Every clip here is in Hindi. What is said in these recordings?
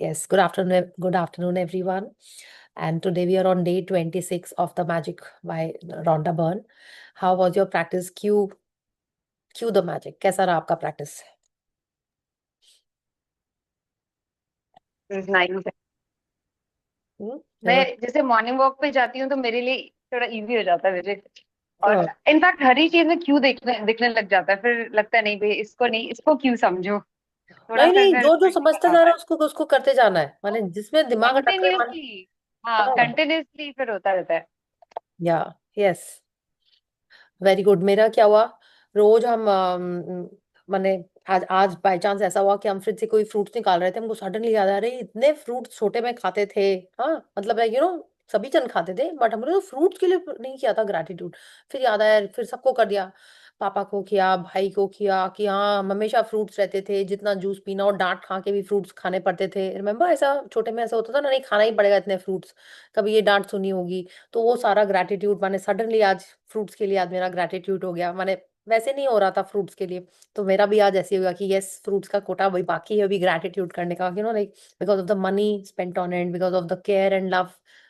Yes, good afternoon, everyone. And today we are on day 26 of the Magic by Rhonda Byrne. How was your practice? Cue the magic. कैसा रहा आपका practice? नाइस। Hmm? मैं जैसे मॉर्निंग वॉक पे जाती हूँ तो मेरे लिए थोड़ा इजी हो जाता है मुझे। और हाँ, इनफैक्ट हर ही चीज में क्यों देखने दिखने लग जाता है, फिर लगता है नहीं भाई इसको नहीं, इसको क्यों समझो। थोड़ा नहीं सा नहीं, फिर जो जो समझते प्रैक्टिकल जा आता रहा है है उसको उसको करते जाना है, तो माने जिसमें दिमाग अटक रहा है मान। कंटिन्यूसली। हाँ, हाँ, कंटिन्यूसली फिर होता रहता है। या यस, वेरी गुड। मेरा क्या हुआ, रोज हम माने आज आज बाय चांस ऐसा हुआ कि हम फ्रिज से कोई फ्रूट्स निकाल रहे थे, हमको सडनली याद आ रही इतने फ्रूट्स छोटे में खाते थे। हाँ मतलब सभी जन खाते थे, बट हमने तो फ्रूट्स के लिए नहीं किया था ग्रैटिट्यूड। फिर याद आया, फिर सबको कर दिया, पापा को किया, भाई को किया कि हाँ हम हमेशा फ्रूट्स रहते थे, जितना जूस पीना और डांट खा के भी फ्रूट्स खाने पड़ते थे। रिमेम्बर ऐसा छोटे में ऐसा होता था ना, नहीं खाना ही पड़ेगा इतने फ्रूट्स, कभी ये डांट सुनी होगी। तो वो सारा ग्रैटिट्यूड मैंने सडनली आज फ्रूट्स के लिए, आज मेरा ग्रैटिट्यूड हो गया। मैंने वैसे नहीं हो रहा था फ्रूट्स के लिए, तो मेरा भी आज ऐसे होगा कि यस, फ्रूट्स का कोटा वही बाकी है अभी ग्रैटिट्यूड करने का, like because of the money spent on it, because of the care and love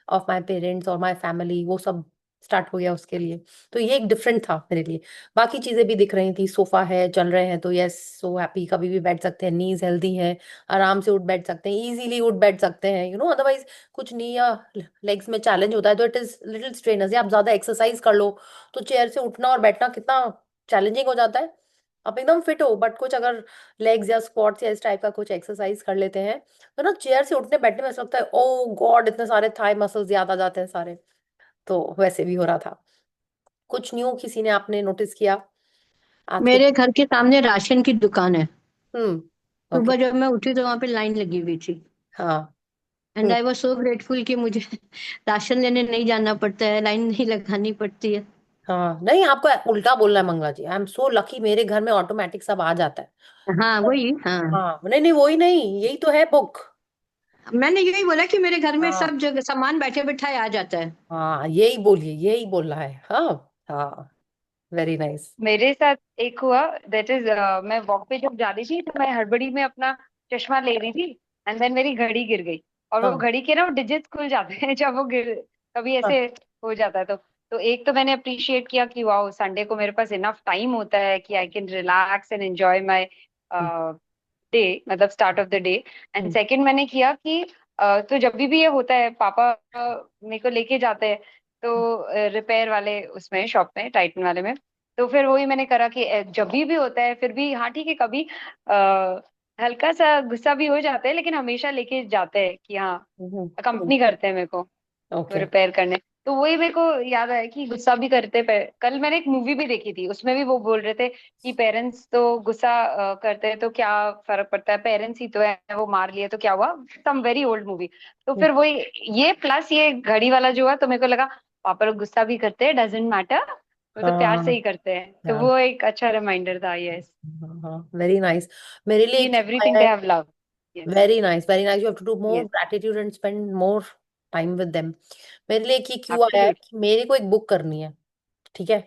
of my parents और माई फैमिली, वो सब स्टार्ट हो गया उसके लिए। तो ये एक डिफरेंट था मेरे लिए। बाकी चीजें भी दिख रही थी, सोफा है, चल रहे हैं, तो यस, सो हैप्पी, कभी भी बैठ सकते हैं, नीज हेल्दी है, आराम से उठ बैठ सकते हैं, इजीली उठ बैठ सकते हैं, अदरवाइज कुछ नी या लेग्स में चैलेंज होता है तो इट इज लिटिल स्ट्रेनर्स, या आप ज्यादा एक्सरसाइज कर लो तो चेयर से उठना और बैठना कितना चैलेंजिंग हो जाता है। आप एकदम फिट हो, बट कुछ अगर लेग्स या स्क्वाट्स या इस टाइप का कुछ एक्सरसाइज कर लेते हैं तो ना चेयर से उठने बैठने में ऐसा लगता है ओ गॉड, इतने सारे थाई मसल्स याद आ जाते हैं सारे। तो वैसे भी हो रहा था। कुछ न्यू किसी ने आपने नोटिस किया आज के? मेरे घर के सामने राशन की दुकान है। हम्म। ओके। सुबह जब मैं उठी तो वहां पे लाइन लगी हुई थी। हाँ। And hmm. I was so grateful कि मुझे राशन लेने नहीं जाना पड़ता है, लाइन नहीं लगानी पड़ती है। हाँ नहीं, आपको उल्टा बोलना है मंगला जी, आई एम सो लकी, मेरे घर में ऑटोमेटिक सब आ जाता है। हाँ वही, हाँ। हाँ नहीं नहीं, वही नहीं, यही तो है बुक। मैंने यही बोला कि मेरे घर में हाँ सब जगह सामान बैठे बैठाए आ जाता है। हाँ, यही बोलिए, यही बोलना है। हाँ हाँ, वेरी नाइस। मेरे साथ एक हुआ, दैट इज, मैं वॉक पे जब जा रही थी तो मैं हड़बड़ी में अपना चश्मा ले रही थी, एंड देन मेरी घड़ी गिर गई। और वो हाँ घड़ी के ना वो डिजिट्स खुल जाते हैं जब वो गिर, कभी हाँ। ऐसे हो जाता है। तो एक तो मैंने अप्रिशिएट किया कि वाह, संडे को मेरे पास इनफ टाइम होता है कि I can relax and enjoy my hmm, day, मतलब start of the day. And hmm, second मैंने किया कि तो जब भी ये होता है, पापा मेरे को लेके जाते हैं तो रिपेयर वाले उसमें शॉप में, टाइटन वाले में। तो फिर वही मैंने करा कि जब भी होता है फिर भी, हाँ ठीक है, कभी हल्का सा गुस्सा भी हो जाता है, लेकिन हमेशा लेके जाते हैं कि हाँ, हम्म, हम्म, कंपनी करते हैं मेरे को वो ओके। रिपेयर करने। तो वही मेरे को याद आया कि गुस्सा भी करते पे, कल मैंने एक मूवी भी देखी थी, उसमें भी वो बोल रहे थे कि पेरेंट्स तो गुस्सा करते हैं तो क्या फर्क पड़ता है, पेरेंट्स ही तो है, वो मार लिए तो क्या हुआ। Some very old movie. तो हम्म, फिर वही, ये प्लस ये घड़ी वाला जो है, तो मेरे को लगा पापा लोग गुस्सा भी करते हैं, डजेंट मैटर, वो तो प्यार से हाँ ही करते हैं। तो यार, वो एक अच्छा रिमाइंडर था। यस, हाँ हाँ, वेरी नाइस। मेरे लिए इन क्यों एवरीथिंग आया दे है? Have love. Yes. Very nice, very nice, you have to do more yes, gratitude and spend more time with them. मेरे लिए कि क्यों आया है एब्सोल्युटली। कि मेरे को एक बुक करनी है, ठीक है?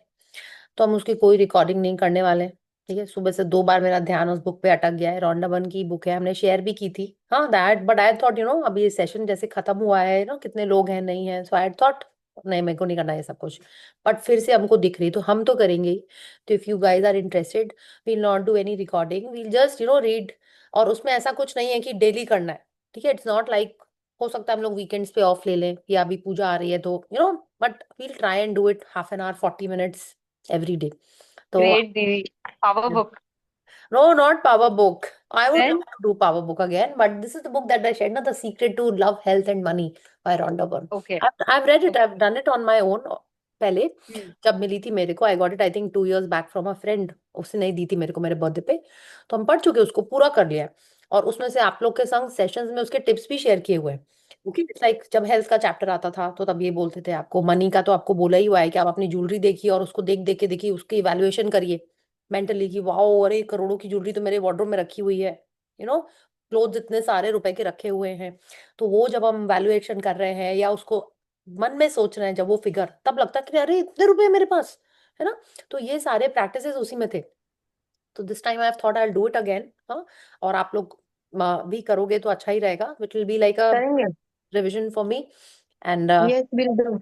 तो हम उसकी कोई रिकॉर्डिंग नहीं करने वाले, ठीक है? सुबह से 2 बार मेरा ध्यान उस बुक पे अटक गया है, रॉन्डा बर्न की बुक है, हमने शेयर भी की थी। हाँ दैट, बट आई थॉट अभी ये सेशन जैसे खत्म हुआ है ना, कितने लोग हैं नहीं है, सो आई थॉट नहीं, मेरे को नहीं करना ये सब कुछ। बट फिर से हमको दिख रही, तो हम तो करेंगे ही। तो if you guys are interested, we'll not do any recording, we'll just read. और उसमें ऐसा कुछ नहीं है कि डेली करना है, ठीक है? इट्स नॉट लाइक, हो सकता है हम लोग वीकेंड्स पे ऑफ ले लें, या अभी पूजा आ रही है तो but we'll try and do it half an hour, 40 minutes every day. तो ग्रेट दीदी, power book. no, not power book. I would love then to do power book again, but this is the book that I shared, not The Secret to Love, Health and Money by Rhonda Byrne. Okay. I've read it, I've okay. done it on my own पहले। जब मिली थी मेरे को, I got it I think 2 years back from a friend, उसने नहीं दी थी मेरे को मेरे बर्थडे पे। तो हम पढ़ चुके, उसको पूरा कर लिया है। और उसमें से आप लोग के संग सेशंस में उसके टिप्स भी शेयर किए हुए हैं। ओके, इट्स लाइक जब हेल्थ का चैप्टर आता था तो तब ये बोलते थे आपको, मनी का तो आपको बोला ही हुआ है कि आप अपनी ज्वेलरी देखिए और उसको देख देख के देखिए, उसकी इवैल्यूएशन करिए मेंटली कि वाओ, अरे करोड़ों की ज्वेलरी तो मेरे वार्डरोब में रखी हुई है, यू नो क्लोथ इतने सारे रुपए के रखे हुए हैं। तो वो जब हम वैल्यूएशन कर रहे हैं या उसको मन में सोच रहे हैं, जब वो फिगर, तब लगता है कि अरे इतने रुपए हैं मेरे पास, है ना? तो ये सारे प्रैक्टिसेस उसी में थे। तो this time I have thought I will do it again. हाँ, और आप लोग भी करोगे तो अच्छा ही रहेगा, which will be like a करेंगे। Revision for me. And yes, will do.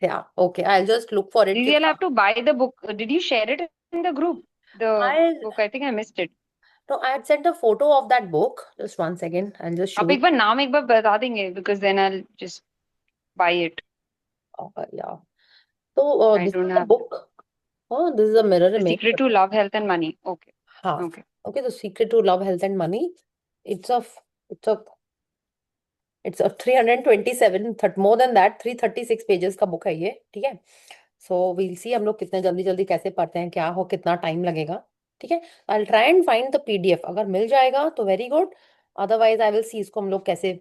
Yeah okay, I just look for it Didi, I'll क्योंकि have to buy the book. Did you share it in the group? The I book, I think I missed it. no, I had sent a photo of that book. Just one second, I'll just show आप it. एक बार नाम एक बार बता देंगे, because then I'll just buy it. Yeah. So I this is don't the have book. Oh, this is a mirror The image. Secret to Love, Health and Money. Okay. हाँ, Okay. okay. The Secret to Love, Health and Money. It's a it's a it's a 327 more than that 336 pages का बुक है ये, ठीक है। सो वील सी हम लोग कितने जल्दी जल्दी कैसे पढ़ते हैं, क्या हो, कितना टाइम लगेगा, ठीक है। I will try and find the PDF, अगर मिल जाएगा तो very good, otherwise I will see इसको हम लोग कैसे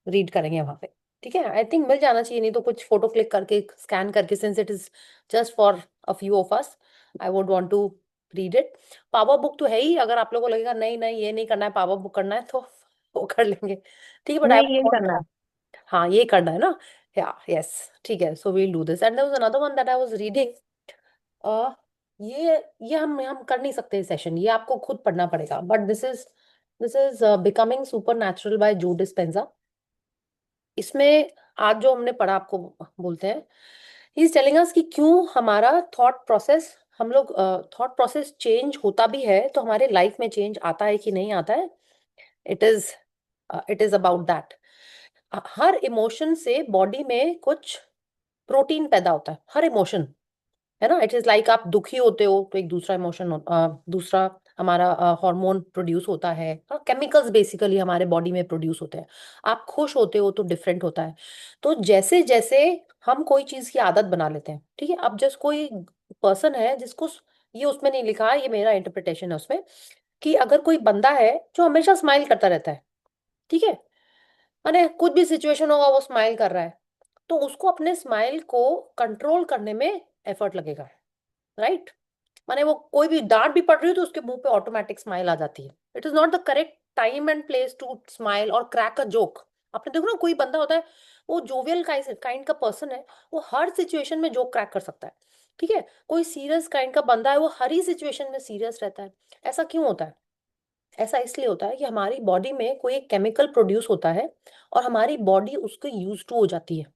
रीड करेंगे वहां पे, ठीक है। आई थिंक मिल जाना चाहिए, नहीं तो कुछ फोटो क्लिक करके स्कैन करके, since it is just for a few of us, I would want to read it. Power book तो है ही, अगर आप लोगों को लगेगा नहीं नहीं ये नहीं करना है, पावर बुक करना है तो वो कर लेंगे, ठीक है। बट आई नहीं, यही करना है। हाँ ये करना है ना, या यस, ठीक है। So will do this and there was another one that I was reading. Uh ये हम कर नहीं सकते सेशन, ये आपको खुद पढ़ना पड़ेगा, but this is becoming supernatural by Joe Dispenza. इसमें आज जो हमने पढ़ा, आपको बोलते हैं, ही इज टेलिंग अस कि क्यों हमारा थॉट प्रोसेस, हम लोग थॉट प्रोसेस चेंज होता भी है तो हमारे लाइफ में चेंज आता है कि नहीं आता है। It is it is about that. Her emotion से बॉडी में कुछ प्रोटीन पैदा होता है, हर इमोशन, है ना। इट इज लाइक आप दुखी होते हो तो एक दूसरा इमोशन, दूसरा हमारा हार्मोन प्रोड्यूस होता है, केमिकल्स बेसिकली हमारे बॉडी में प्रोड्यूस होते हैं। आप खुश होते हो तो डिफरेंट होता है। तो जैसे जैसे हम कोई चीज की आदत बना लेते हैं, ठीक है। अब जैसे कोई पर्सन है जिसको ये उसमें नहीं लिखा है, ये मेरा इंटरप्रिटेशन है उसमें, कि अगर कोई बंदा है जो हमेशा स्माइल करता रहता है, ठीक है, माने कुछ भी सिचुएशन होगा वो स्माइल कर रहा है, तो उसको अपने स्माइल को कंट्रोल करने में एफर्ट लगेगा, राइट। माने वो कोई भी डांट भी पड़ रही हो तो उसके मुंह पे ऑटोमेटिक स्माइल आ जाती है। It is not the correct time and place to smile और क्रैक अ जोक। आपने देखो ना, कोई बंदा होता है वो जोवियल काइंड का पर्सन है, वो हर सिचुएशन में जोक क्रैक कर सकता है, ठीक है। कोई सीरियस काइंड का बंदा है, वो हर ही सिचुएशन में सीरियस रहता है। ऐसा क्यों होता है? ऐसा इसलिए होता है कि हमारी बॉडी में कोई एक केमिकल प्रोड्यूस होता है और हमारी बॉडी उसके यूज टू हो जाती है,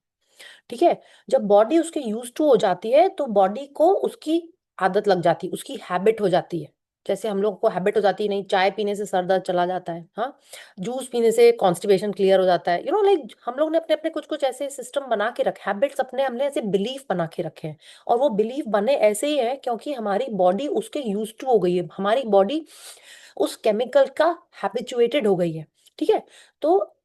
ठीक है। जब बॉडी उसके यूज टू हो जाती है तो बॉडी को उसकी आदत लग जाती है, उसकी हैबिट हो जाती है। जैसे हम लोग को हैबिट हो जाती है, नहीं चाय पीने से सर दर्द चला जाता है, हाँ, जूस पीने से कॉन्स्टिपेशन क्लियर हो जाता है, लाइक हम लोग ने अपने अपने कुछ कुछ ऐसे सिस्टम बना के रखे, हैबिट्स अपने हमने ऐसे बिलीफ बना के रखे हैं। और वो बिलीफ बने ऐसे ही है क्योंकि हमारी बॉडी उसके यूज टू हो गई है, हमारी बॉडी उस केमिकल का हैबिचुएटेड हो गई है, ठीक है। तो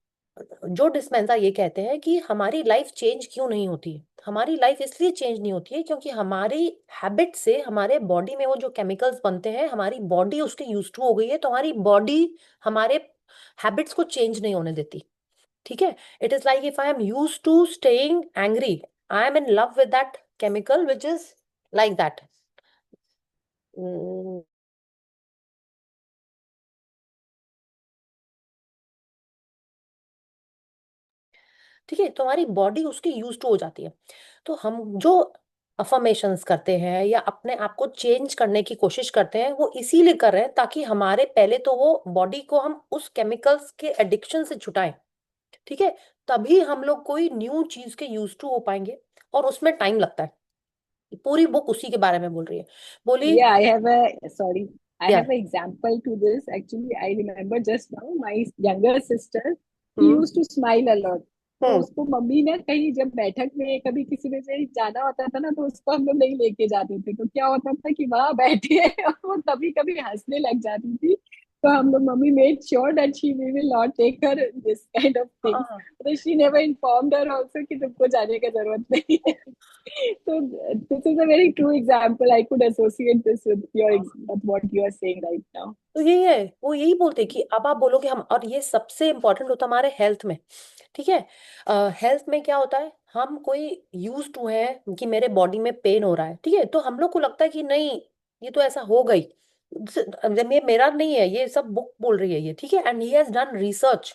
जो डिस्पेंजा ये कहते हैं कि हमारी लाइफ चेंज क्यों नहीं होती है, हमारी लाइफ इसलिए चेंज नहीं होती है क्योंकि हमारी हैबिट से हमारे बॉडी में वो जो केमिकल्स बनते हैं, हमारी बॉडी उसके यूज टू हो गई है, तो हमारी बॉडी हमारे हैबिट्स को चेंज नहीं होने देती, ठीक है। It is like if I am use to staying angry, I am in love with that chemical which is like that. ठीक है, तो हमारी बॉडी उसकी यूज टू हो जाती है। तो हम जो अफर्मेशंस करते हैं या अपने आप को चेंज करने की कोशिश करते हैं, वो इसीलिए कर रहे हैं ताकि हमारे पहले तो वो बॉडी को हम उस केमिकल्स के एडिक्शन से छुटाएं, ठीक है। तभी हम लोग कोई न्यू चीज के यूज टू हो पाएंगे, और उसमें टाइम लगता है। पूरी बुक उसी के बारे में बोल रही है, बोली। Yeah, I have a sorry. I या have an example to this. Actually, I remember just now my younger sister, she hmm used to smile a lot. तो हम्म उसको मम्मी ने कहीं जब बैठक में कभी किसी में से जाना होता था ना, तो उसको हम लोग नहीं लेके जाते थे। तो क्या होता था कि वहां बैठे हैं और वो कभी कभी हंसने लग जाती थी। तो हम लोग mummy made sure that she we will not take her this kind of things. हाँ, तो she never informed her also कि तुमको जाने का जरूरत नहीं है। So this is a very true example. I could associate this with with what you are saying right now. तो यही है, वो यही बोलते हैं कि अब आप बोलोगे हम, और ये सबसे इंपॉर्टेंट होता है हमारे हेल्थ में, ठीक है। हेल्थ में क्या होता है, हम कोई यूज टू है कि मेरे बॉडी में पेन हो रहा है, ठीक है, तो हम लोग को लगता है कि नहीं ये तो ऐसा हो गई, मेरा नहीं है, ये सब बुक बोल रही है ये, ठीक है। And he has done research,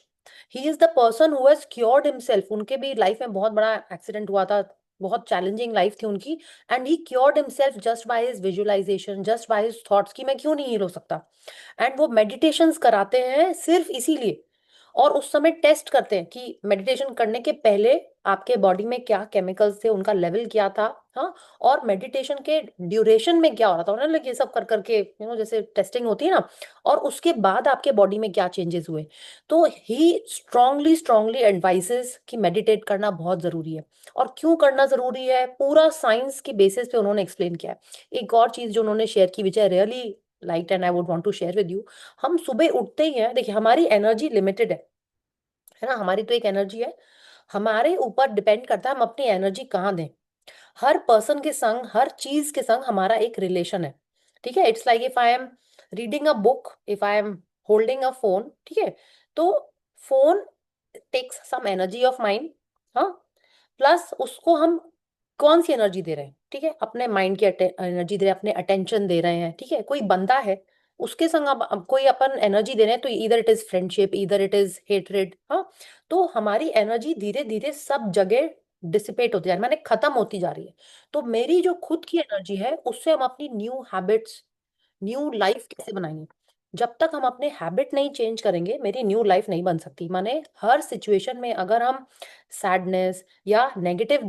he is the person who has cured himself. उनके भी लाइफ में बहुत बड़ा एक्सीडेंट हुआ था, बहुत चैलेंजिंग लाइफ थी उनकी, and he cured himself just by his visualisation, just by his thoughts कि मैं क्यों नहीं हील हो सकता। एंड वो मेडिटेशंस कराते हैं सिर्फ इसीलिए, और उस समय टेस्ट करते हैं कि मेडिटेशन करने के पहले आपके बॉडी में क्या केमिकल्स थे, उनका लेवल क्या था, हाँ, और मेडिटेशन के ड्यूरेशन में क्या हो रहा था, उन्होंने ये सब कर करके जैसे टेस्टिंग होती है ना, और उसके बाद आपके बॉडी में क्या चेंजेस हुए। तो ही स्ट्रांगली स्ट्रांगली एडवाइसेस कि मेडिटेट करना बहुत जरूरी है। और क्यों करना जरूरी है, पूरा साइंस की बेसिस पे उन्होंने एक्सप्लेन किया है। एक और चीज जो उन्होंने शेयर की which I really like and I would want to share with you. हम सुबह उठते ही हैं, देखिए हमारी एनर्जी लिमिटेड है ना, हमारी तो एक एनर्जी है, हमारे ऊपर डिपेंड करता है हम अपनी एनर्जी कहाँ दें। हर पर्सन के संग, हर चीज के संग हमारा एक रिलेशन है, ठीक है। It's like if I am reading a book, if I am holding a phone, ठीक है, तो phone takes some energy of mind, हाँ, प्लस उसको हम कौन सी एनर्जी दे रहे हैं, ठीक है, अपने माइंड की एनर्जी दे रहे हैं, अपने अटेंशन दे रहे हैं, ठीक है। कोई बंदा है, उसके संग अब कोई अपन एनर्जी दे रहे हैं, तो इधर इट इज फ्रेंडशिप, इधर इट इज हेटरेड, हाँ, तो हमारी एनर्जी धीरे धीरे सब जगह डिसिपेट होती जा रही है, माने खत्म होती जा रही है। तो मेरी जो खुद की एनर्जी है, उससे हम अपनी न्यू हैबिट्स, न्यू लाइफ कैसे बनाएंगे। जब तक हम अपने हैबिट नहीं चेंज करेंगे, मेरी न्यू लाइफ नहीं बन सकती। माने हर सिचुएशन में अगर हम सैडनेस या नेगेटिव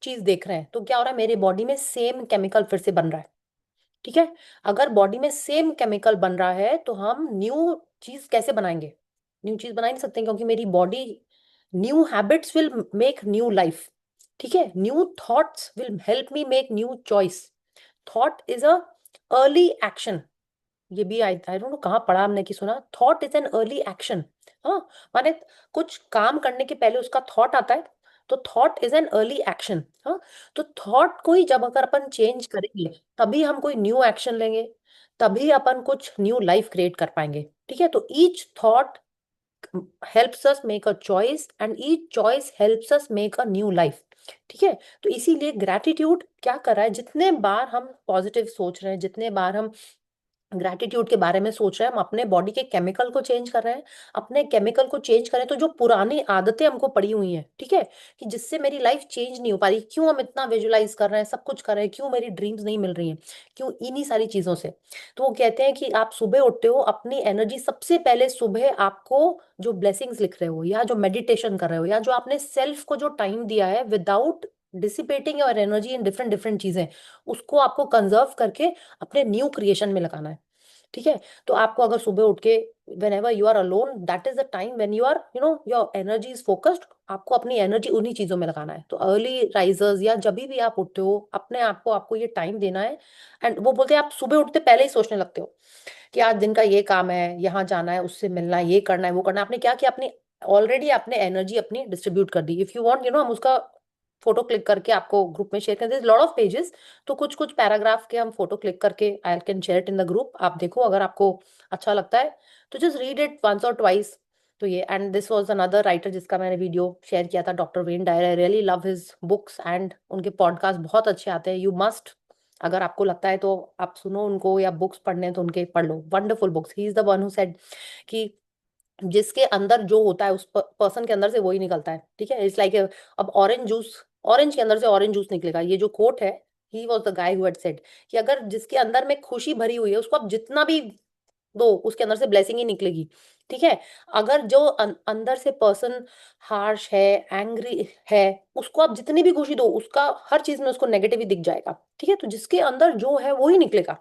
चीज देख रहे हैं, तो क्या हो रहा है, मेरे बॉडी में सेम केमिकल फिर से बन रहा है, ठीक है। अगर बॉडी में सेम केमिकल बन रहा है, तो हम न्यू चीज कैसे बनाएंगे, न्यू चीज बना ही नहीं सकते, क्योंकि मेरी body, new habits will make new life, ठीक है। New thoughts will help me make new choice. Thought is a early action, ये भी आई आई डोंट नो कहाँ पढ़ा हमने कि सुना, thought is an early action, हाँ, माने कुछ काम करने के पहले उसका थॉट आता है, तो thought is an early action, हाँ। तो थॉट को ही जब अगर अपन चेंज करेंगे, तभी हम कोई न्यू एक्शन लेंगे, तभी अपन कुछ न्यू लाइफ क्रिएट कर पाएंगे, ठीक है। तो each thought helps us make a choice and each choice helps us make a new life, ठीक है। तो इसीलिए ग्रैटिट्यूड क्या कर रहा है, जितने बार हम पॉजिटिव सोच रहे हैं, जितने बार हम ग्रैटिट्यूड के बारे में सोच रहे हैं, हम अपने बॉडी के केमिकल को चेंज कर रहे हैं। अपने केमिकल को चेंज करें, तो जो पुरानी आदतें हमको पड़ी हुई हैं, ठीक है, कि जिससे मेरी लाइफ चेंज नहीं हो पा रही, क्यों हम इतना विजुलाइज कर रहे हैं, सब कुछ कर रहे हैं, क्यों मेरी ड्रीम्स नहीं मिल रही हैं, क्यों, इन्हीं सारी चीजों से। तो वो कहते हैं कि आप सुबह उठते हो, अपनी एनर्जी सबसे पहले सुबह आपको जो ब्लेसिंग्स लिख रहे हो, या जो मेडिटेशन कर रहे हो, या जो आपने सेल्फ को जो टाइम दिया है without dissipating your energy in different different चीजें, उसको आपको कंजर्व करके अपने न्यू क्रिएशन में लगाना है, ठीक है। तो आपको अगर सुबह उठ के, whenever you are alone, that is the time when you are your energy is focused, आपको अपनी एनर्जी उन्हीं चीजों में लगाना है। तो अर्ली राइजर्स या जब भी आप उठते हो, अपने आप को आपको ये टाइम देना है। एंड वो बोलते हैं आप सुबह उठते पहले ही सोचने लगते हो कि आज दिन का ये काम है, यहाँ जाना है, उससे मिलना है, ये करना है, वो करना है। आपने क्या किया, अपनी ऑलरेडी आपने एनर्जी अपनी डिस्ट्रीब्यूट कर दी। इफ यू वांट, हम उसका फोटो क्लिक करके आपको ग्रुप में शेयर कर दे, लॉट ऑफ पेजेस, तो कुछ कुछ पैराग्राफ के हम फोटो क्लिक करके I can share it in the group, आप देखो अगर आपको अच्छा लगता है, तो जस्ट रीड इट वंस और ट्वाइस। तो ये, and this was another writer जिसका मैंने वीडियो शेयर किया था, doctor Wayne Dyer. I really love his books and उनके पॉडकास्ट बहुत अच्छे आते हैं, यू मस्ट, अगर आपको लगता है तो आप सुनो उनको, या बुक्स पढ़ने हैं तो उनके पढ़ लो, wonderful books. He is the one who said कि जिसके अंदर जो होता है, उस पर्सन के अंदर से वही निकलता है, ठीक है। इट्स लाइक, अब ऑरेंज जूस, ऑरेंज के अंदर से ऑरेंज जूस निकलेगा, ये जो कोट है, he was the guy who had said कि अगर जिसके अंदर में खुशी भरी हुई है, उसको आप जितना भी दो, उसके अंदर से ब्लेसिंग ही निकलेगी, ठीक है। अगर जो अंदर से पर्सन हार्श है, एंग्री है, उसको आप जितनी भी खुशी दो, उसका हर चीज में उसको नेगेटिव ही दिख जाएगा, ठीक है। तो जिसके अंदर जो है वो ही निकलेगा,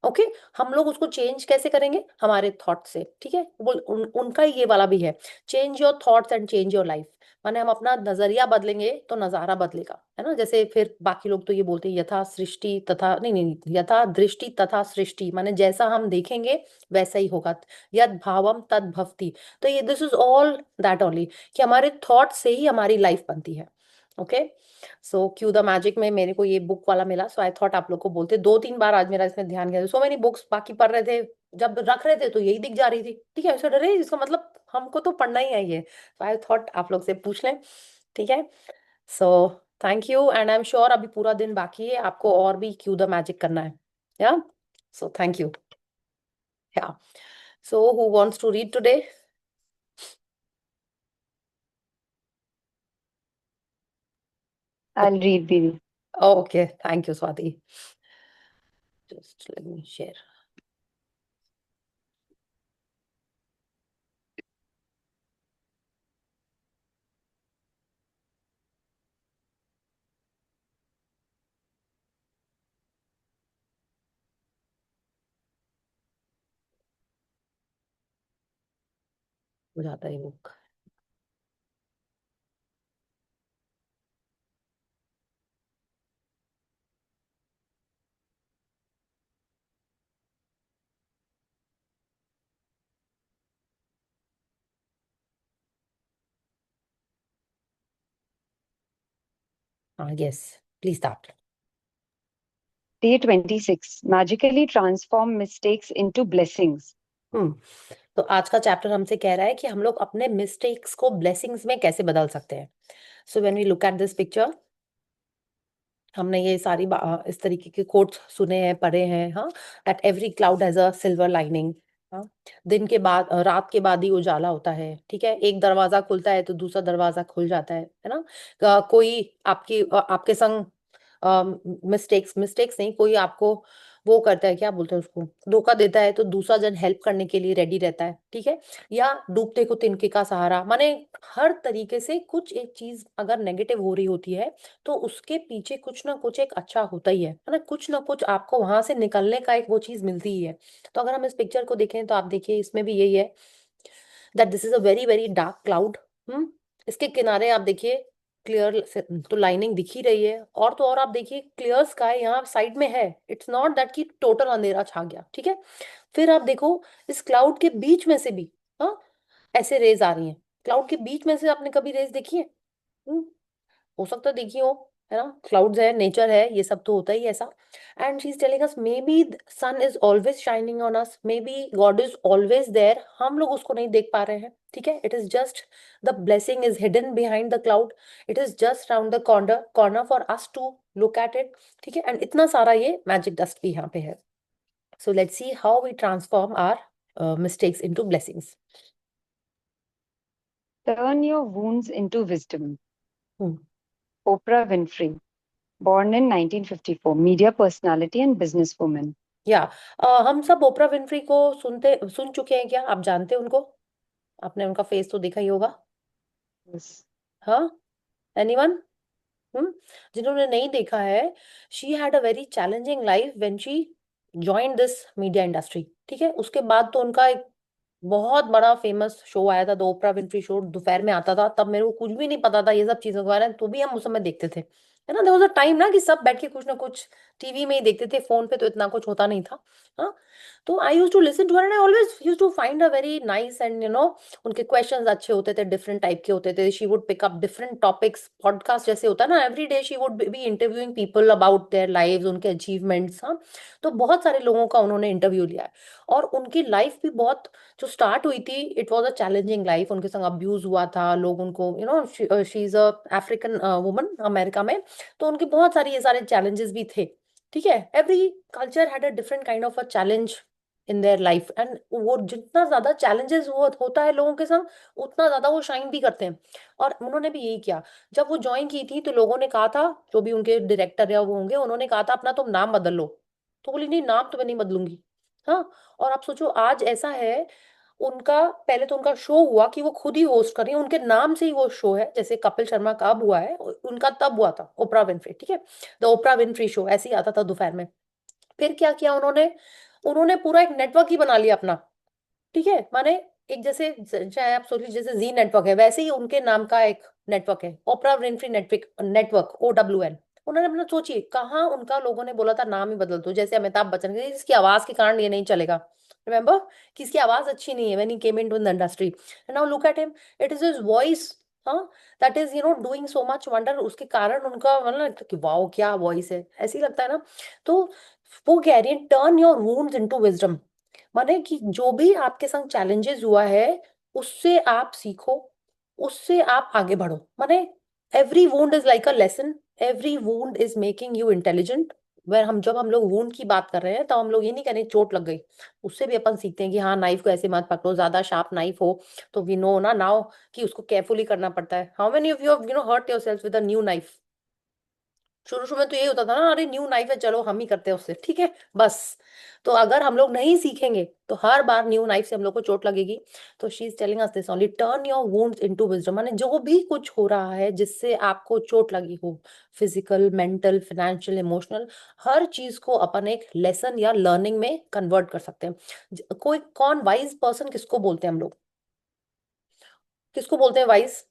ओके। हम लोग उसको चेंज कैसे करेंगे, हमारे थॉट से, ठीक है। उनका ही ये वाला भी है, change your thoughts and change your life. माने हम अपना नजरिया बदलेंगे तो नजारा बदलेगा, है ना। जैसे फिर बाकी लोग तो ये बोलते हैं यथा सृष्टि तथा, नहीं नहीं, यथा दृष्टि तथा सृष्टि, माने जैसा हम देखेंगे वैसा ही होगा, यद भावम तद भवति। तो ये this is all that only, कि हमारे थॉट से ही हमारी लाइफ बनती है, okay. So Q the magic में मेरे को ये बुक वाला मिला, सो आई थॉट आप लोग को बोलते, दो तीन बार आज मेरा इसमें ध्यान गया, सो मेनी बुक्स बाकी पढ़ रहे थे, जब रख रहे थे तो यही दिख जा रही थी, ठीक है। अरे इसका मतलब हमको तो पढ़ना ही है ये, सो आई थॉट आप लोग से पूछ लें, ठीक है। सो thank you, and I am sure अभी पूरा दिन बाकी है, आपको और भी क्यू द मैजिक करना है, या, सो thank you, yeah. So who wants to read today? I'll read the. Okay, thank you, Swati. Just let me share. हो जाता है book. Yes, please start. Day 26. Magically transform mistakes into blessings. तो आज का चैप्टर हमसे कह रहा है कि हम लोग अपने मिस्टेक्स को ब्लेसिंग्स में कैसे बदल सकते हैं. So when we look at this picture, हमने ये सारी इस तरीके के कोट्स सुने हैं, पढ़े हैं. हाँ, that every cloud has a silver lining. हाँ, दिन के बाद रात के बाद ही उजाला होता है. ठीक है, एक दरवाजा खुलता है तो दूसरा दरवाजा खुल जाता है ना. कोई आपके संग मिस्टेक्स मिस्टेक्स नहीं, कोई आपको वो करता है, क्या बोलते हैं उसको, धोखा देता है, तो दूसरा जन हेल्प करने के लिए रेडी रहता है. ठीक है, या डूबते को तिनके का सहारा. माने हर तरीके से कुछ एक चीज अगर नेगेटिव हो रही होती है तो उसके पीछे कुछ ना कुछ एक अच्छा होता ही है ना. कुछ ना कुछ आपको वहां से निकलने का एक वो चीज मिलती ही है. तो अगर हम इस पिक्चर को देखें तो आप देखिए इसमें भी यही है, that this is a very very dark cloud. इसके किनारे आप देखिए क्लियर तो लाइनिंग दिख ही रही है. और तो और आप देखिए क्लियर स्काई यहाँ साइड में है. इट्स नॉट दैट कि टोटल अंधेरा छा गया. ठीक है, फिर आप देखो इस क्लाउड के बीच में से भी हाँ ऐसे रेज आ रही हैं. क्लाउड के बीच में से आपने कभी रेज देखी है? हो सकता है देखी हो, है ना. क्लाउड्स है, नेचर है, ये सब तो होता ही है ऐसा. And she is telling us maybe sun is always shining on us, maybe god is always there, हम लोग उसको नहीं देख पा रहे हैं. ठीक है, it is just the blessing is hidden behind the cloud. It is just round the corner corner for us to look at it. ठीक है, एंड इतना सारा ये मैजिक डस्ट भी यहाँ पे है. So let's see how we transform our mistakes into blessings. Turn your wounds into wisdom. Hmm. Oprah Winfrey, born in 1954, media personality and businesswoman. या हम सब ओपरा विनफ्री को सुन चुके हैं क्या? आप जानते हैं उनको? आपने उनका फेस तो देखा ही होगा. Yes. हाँ, एनीवन? जिन्होंने नहीं देखा है, she had a very challenging life when she joined this media industry. ठीक है, उसके बाद तो उनका एक बहुत बड़ा फेमस शो आया था, द ओपरा विनफ्री शो. दोपहर में आता था, तब मेरे को कुछ भी नहीं पता था ये सब चीजों के बारे में, तो भी हम उस समय देखते थे, है ना. देयर वाज अ टाइम ना कि सब बैठ के कुछ ना कुछ टीवी में ही देखते थे, फोन पे तो इतना कुछ होता नहीं था. हाँ, तो I use to listen to her and I always use to find a very nice and उनके क्वेश्चंस अच्छे होते थे, डिफरेंट टाइप के होते थे. She would pick up different topics, podcast जैसे होता है ना, every day she would be interviewing people about their lives, उनके अचीवमेंट्स. हाँ, तो बहुत सारे लोगों का उन्होंने इंटरव्यू लिया है. और उनकी लाइफ भी बहुत, जो स्टार्ट हुई थी, it was a challenging life. उनके संग अब्यूज हुआ था, लोग उनको she is a African woman America में, तो उनके बहुत सारी ये सारे चैलेंजेस भी थे. ठीक है, every culture had a different kind of a challenge in their life. And वो जितना ज्यादा चैलेंजेस होता है लोगों के संग, उतना ज्यादा वो शाइन भी करते हैं. और उन्होंने भी यही किया. जब वो ज्वाइन की थी तो लोगों ने कहा था, जो भी उनके डायरेक्टर या वो होंगे, उन्होंने कहा था अपना तुम नाम बदल लो. तो बोली नहीं, नाम तो मैं नहीं बदलूंगी. हाँ, और आप सोचो आज ऐसा है, उनका पहले तो उनका शो हुआ कि वो खुद ही होस्ट कर रही है, उनके नाम से ही वो शो है. जैसे कपिल शर्मा का अब हुआ है, उनका तब हुआ था ओपरा विनफ्री. ठीक है, द ओपरा विनफ्री शो ऐसे ही आता था दोपहर में. फिर क्या किया उन्होंने, उन्होंने पूरा एक नेटवर्क ही बना लिया अपना. ठीक है, माने एक जैसे चाहे आप सोच लीजिए जैसे जी नेटवर्क है, वैसे ही उनके नाम का एक नेटवर्क है, ओपरा विनफ्री नेटवर्क. Network OWN. उन्होंने अपना सोचिए कहाँ उनका लोगों ने बोला था नाम ही बदल दो. जैसे अमिताभ बच्चन के, इसकी आवाज के कारण ये नहीं चलेगा. रिमेम्बर कि इसकी आवाज अच्छी नहीं है when he came into the industry. And now look at him, it is his voice. हाँ, that is doing so much wonder. उसके कारण उनका मतलब लगता है कि वाओ क्या वॉइस है, ऐसे ही लगता है ना. तो वो कह रही है turn your wounds into wisdom. माने कि जो भी आपके संग चैलेंजेस हुआ है, उससे आप सीखो, उससे आप आगे बढ़ो. माने every wound is like a lesson, every wound is making you intelligent. वह हम जब हम लोग वुंड की बात कर रहे हैं तो हम लोग ये नहीं कह रहे चोट लग गई. उससे भी अपन सीखते हैं कि हाँ नाइफ को ऐसे मत पकड़ो, ज्यादा शार्प नाइफ हो तो वी नो ना नाउ कि उसको केयरफुली करना पड़ता है. How many of you have hurt yourself with a new knife? शुरू शुरू में तो यही होता था ना, अरे न्यू नाइफ है चलो हम ही करते हैं उससे, ठीक है बस। तो अगर हम लोग नहीं सीखेंगे तो हर बार न्यू नाइफ से हम लोग को चोट लगेगी। तो she is telling us this only, turn your wounds into wisdom. माने जो भी कुछ हो रहा है जिससे आपको चोट लगी हो, फिजिकल, मेंटल, फाइनेंशियल, इमोशनल, हर चीज को अपन एक लेसन या लर्निंग में कन्वर्ट कर सकते हैं। कोई कौन वाइज पर्सन किसको बोलते हैं हम लोग? किसको बोलते हैं वाइज?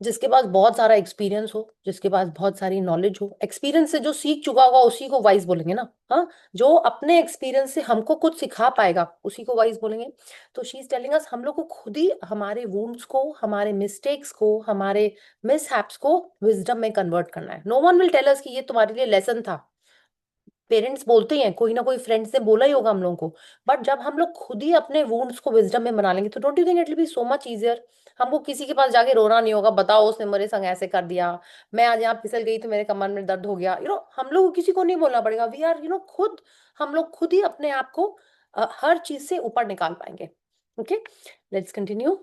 जिसके पास बहुत सारा एक्सपीरियंस हो, जिसके पास बहुत सारी नॉलेज हो। एक्सपीरियंस से जो सीख चुका होगा उसी को वाइज बोलेंगे ना। हाँ, जो अपने एक्सपीरियंस से हमको कुछ सिखा पाएगा उसी को वाइज बोलेंगे। तो शी इज टेलिंग अस, हम लोग को खुद ही हमारे वुंड्स को, हमारे मिस्टेक्स को, हमारे मिसहैप्स को विजडम में कन्वर्ट करना है। No one will tell us कि ये तुम्हारे लिए लेसन था। पेरेंट्स बोलते ही हैं, कोई ना कोई फ्रेंड्स ने बोला ही होगा हम लोगों को। बट जब हम लोग खुद ही अपने वुंड्स को विजडम में बना लेंगे तो don't you think it will be so much easier? हमको किसी के पास जाके रोना नहीं होगा, बताओ उसने मेरे संग ऐसे कर दिया, मैं आज यहाँ फिसल गई तो मेरे कमर में दर्द हो गया। हम लोग को किसी को नहीं बोलना पड़ेगा। वी आर खुद, हम लोग खुद ही अपने आप को हर चीज से ऊपर निकाल पाएंगे। Okay, let's continue.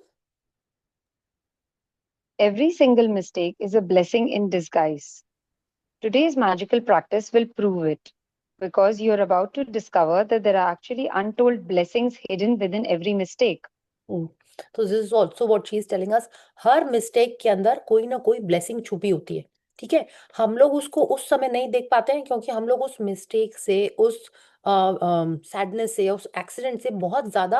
Every single mistake is a blessing in disguise. Today's magical practice will prove it because you're about to discover that there are actually untold blessings hidden within every mistake. तो this is also what she is telling us, her mistake के अंदर कोई ना कोई ब्लेसिंग छुपी होती है। ठीक है, हम लोग उसको उस समय नहीं देख पाते हैं क्योंकि हम लोग उस मिस्टेक से, उस सैडनेस से, उस एक्सीडेंट से बहुत ज्यादा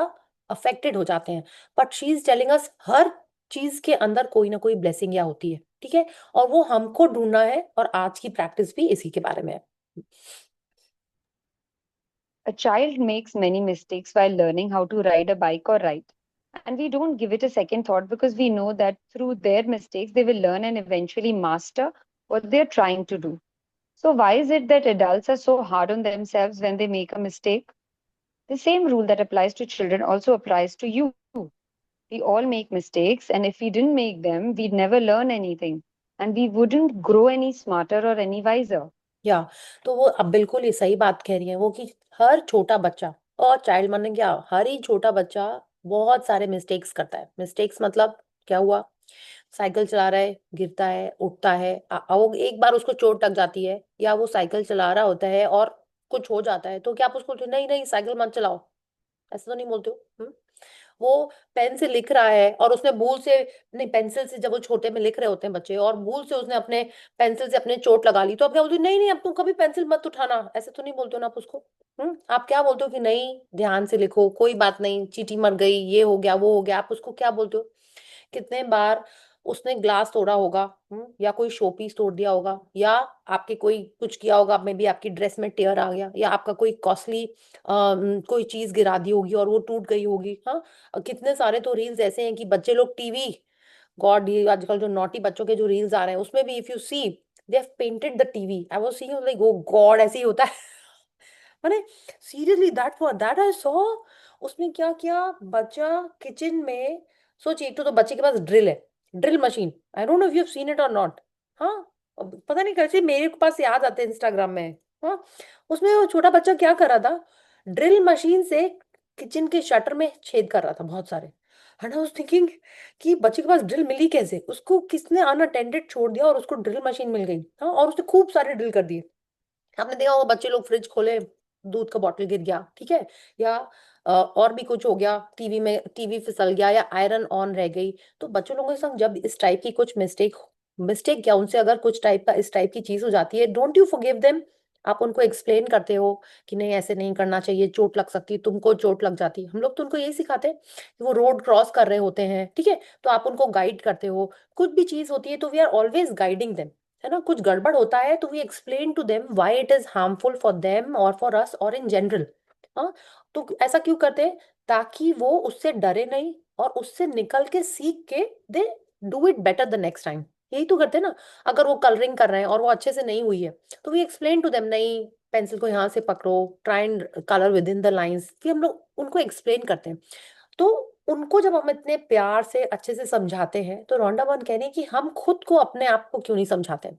अफेक्टेड हो जाते हैं। But she is telling us, हर चीज के अंदर कोई ना कोई ब्लेसिंग या होती है। ठीक है, और वो हमको ढूंढना है, और आज की प्रैक्टिस भी इसी के बारे में है। A child makes many mistakes while learning how to ride a bike or write. And we don't give it a second thought because we know that through their mistakes, they will learn and eventually master what they're trying to do. So, why is it that adults are so hard on themselves when they make a mistake? The same rule that applies to children also applies to you. We all make mistakes, and if we didn't make them, we'd never learn anything. And we wouldn't grow any smarter or any wiser. या तो वो अब बिल्कुल ही सही बात कह रही है वो, कि हर छोटा बच्चा, और चाइल्ड माने क्या, हर ही छोटा बच्चा बहुत सारे मिस्टेक्स करता है। मिस्टेक्स मतलब क्या हुआ? साइकिल चला रहा है, गिरता है, उठता है, वो एक बार उसको चोट लग जाती है, या वो साइकिल चला रहा होता है और कुछ हो जाता है, तो क्या आप उसको नहीं नहीं साइकिल मत चलाओ, ऐसा तो नहीं बोलते हो? वो पेन से लिख रहा है और उसने भूल से, नहीं पेंसिल से, जब वो छोटे में लिख रहे होते हैं बच्चे, और भूल से उसने अपने पेंसिल से अपने चोट लगा ली, तो आप क्या बोलते हो? नहीं नहीं अब तुम कभी पेंसिल मत उठाना, ऐसे तो नहीं बोलते हो ना आप उसको। आप क्या बोलते हो कि नहीं ध्यान से लिखो, कोई बात नहीं, चींटी मर गई, ये हो गया, वो हो गया, आप उसको क्या बोलते हो? कितने बार उसने ग्लास तोड़ा होगा, या कोई शो पीस तोड़ दिया होगा, या आपके कोई कुछ किया होगा, मे बी आपकी ड्रेस में टेयर आ गया, या आपका कोई कॉस्टली कोई चीज गिरा दी होगी और वो टूट गई होगी। हाँ, कितने सारे तो रील्स ऐसे हैं कि बच्चे लोग टीवी, गॉड, ये आजकल जो नॉटी बच्चों के जो रील्स आ रहे हैं उसमें भी if you see they have painted the TV. I was seeing like oh God, ऐसे ही होता है। मैंने सीरियसली दैट आई सॉ, उसमें क्या किया बच्चा किचन में। सोचिए, एक तो बच्चे के पास ड्रिल है, drill machine, I don't know if you have seen it और नॉट। हाँ, अब पता नहीं कैसे मेरे पास याद आते हैं इंस्टाग्राम में। हाँ, उसमें वो छोटा बच्चा क्या कर रहा था, ड्रिल मशीन से किचन के शटर में छेद कर रहा था बहुत सारे। एंड आई वाज थिंकिंग कि बच्चे के पास ड्रिल मिली कैसे, उसको किसने अनअटेंडेड छोड़ दिया और उसको ड्रिल मशीन मिल गई। हाँ, और उसने खूब सारे ड्रिल कर दिए। आपने देखा होगा बच्चे लोग फ्रिज खोले, दूध का बॉटल गिर गया, ठीक है, या और भी कुछ हो गया, टीवी में टीवी फिसल गया, या आयरन ऑन रह गई। तो बच्चों लोगों के संग जब इस टाइप की कुछ मिस्टेक, मिस्टेक क्या, उनसे अगर कुछ टाइप का इस टाइप की चीज हो जाती है, डोंट यू फॉरगिव देम? आप उनको एक्सप्लेन करते हो कि नहीं ऐसे नहीं करना चाहिए, चोट लग सकती है, तुमको चोट लग जाती है। हम लोग तो उनको यही सिखाते हैं कि वो रोड क्रॉस कर रहे होते हैं, ठीक है, तो आप उनको गाइड करते हो। कुछ भी चीज होती है तो we are always guiding them, है ना। कुछ गड़बड़ होता है तो वी explain to them why it is harmful for them और फॉर अस और इन जनरल। हाँ, तो ऐसा क्यों करते हैं? ताकि वो उससे डरे नहीं, और उससे निकल के सीख के they do it better the next time. यही तो करते हैं ना। अगर वो कलरिंग कर रहे हैं और वो अच्छे से नहीं हुई है, तो वी एक्सप्लेन टू देम, नहीं पेंसिल को यहाँ से पकड़ो, try and colour with in the lines, कि हम लोग उनको एक्सप्लेन करते हैं। तो उनको जब हम इतने प्यार से अच्छे से समझाते हैं, तो रोंडा बहन कह रही है कि हम खुद को, अपने आप को क्यों नहीं समझाते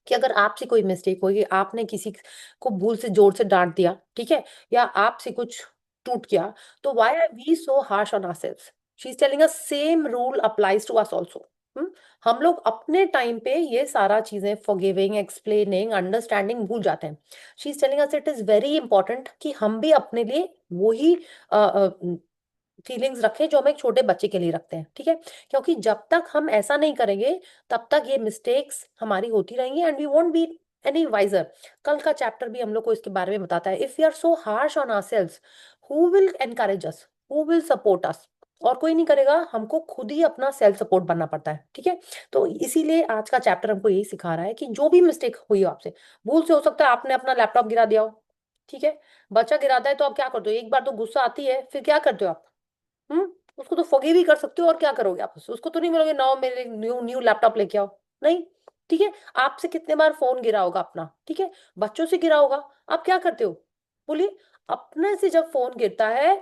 कि अगर आपसे कोई मिस्टेक होगी, आपने किसी को भूल से जोर से डांट दिया, ठीक है, या आपसे कुछ टूट गया, तो why are we so harsh on ourselves? She is telling us same rule applies to us also. हम लोग अपने टाइम पे ये सारा चीजें फॉरगिविंग, एक्सप्लेनिंग, अंडरस्टैंडिंग भूल जाते हैं। She is telling us it is very important कि हम भी अपने लिए वही फीलिंग्स रखें जो हम एक छोटे बच्चे के लिए रखते हैं, ठीक है? क्योंकि जब तक हम ऐसा नहीं करेंगे तब तक ये मिस्टेक्स हमारी होती रहेंगी and we won't be any wiser. कल का चैप्टर भी हम लोग को इसके बारे में बताता है, if we are so harsh on ourselves, who will encourage us, who will support us? और कोई नहीं करेगा, हमको खुद ही अपना सेल्फ सपोर्ट बनना पड़ता है, ठीक है? तो इसीलिए आज का चैप्टर हमको यही सिखा रहा है कि जो भी मिस्टेक हुई हो आपसे, भूल से हो सकता है आपने अपना लैपटॉप गिरा दिया हो, ठीक है? बच्चा गिराता है तो आप क्या करते हो? एक बार तो गुस्सा आती है, फिर क्या करते हो आप? हम्म उसको तो फॉरगिव ही कर सकते हो, और क्या करोगे आप? उसको तो नहीं बोलोगे नाउ मेरे लिए न्यू न्यू लैपटॉप लेके आओ, नहीं, ठीक है? आपसे कितने बार फोन गिरा होगा अपना, ठीक है? बच्चों से गिरा होगा, आप क्या करते हो? बोलिए। अपने से जब फोन गिरता है,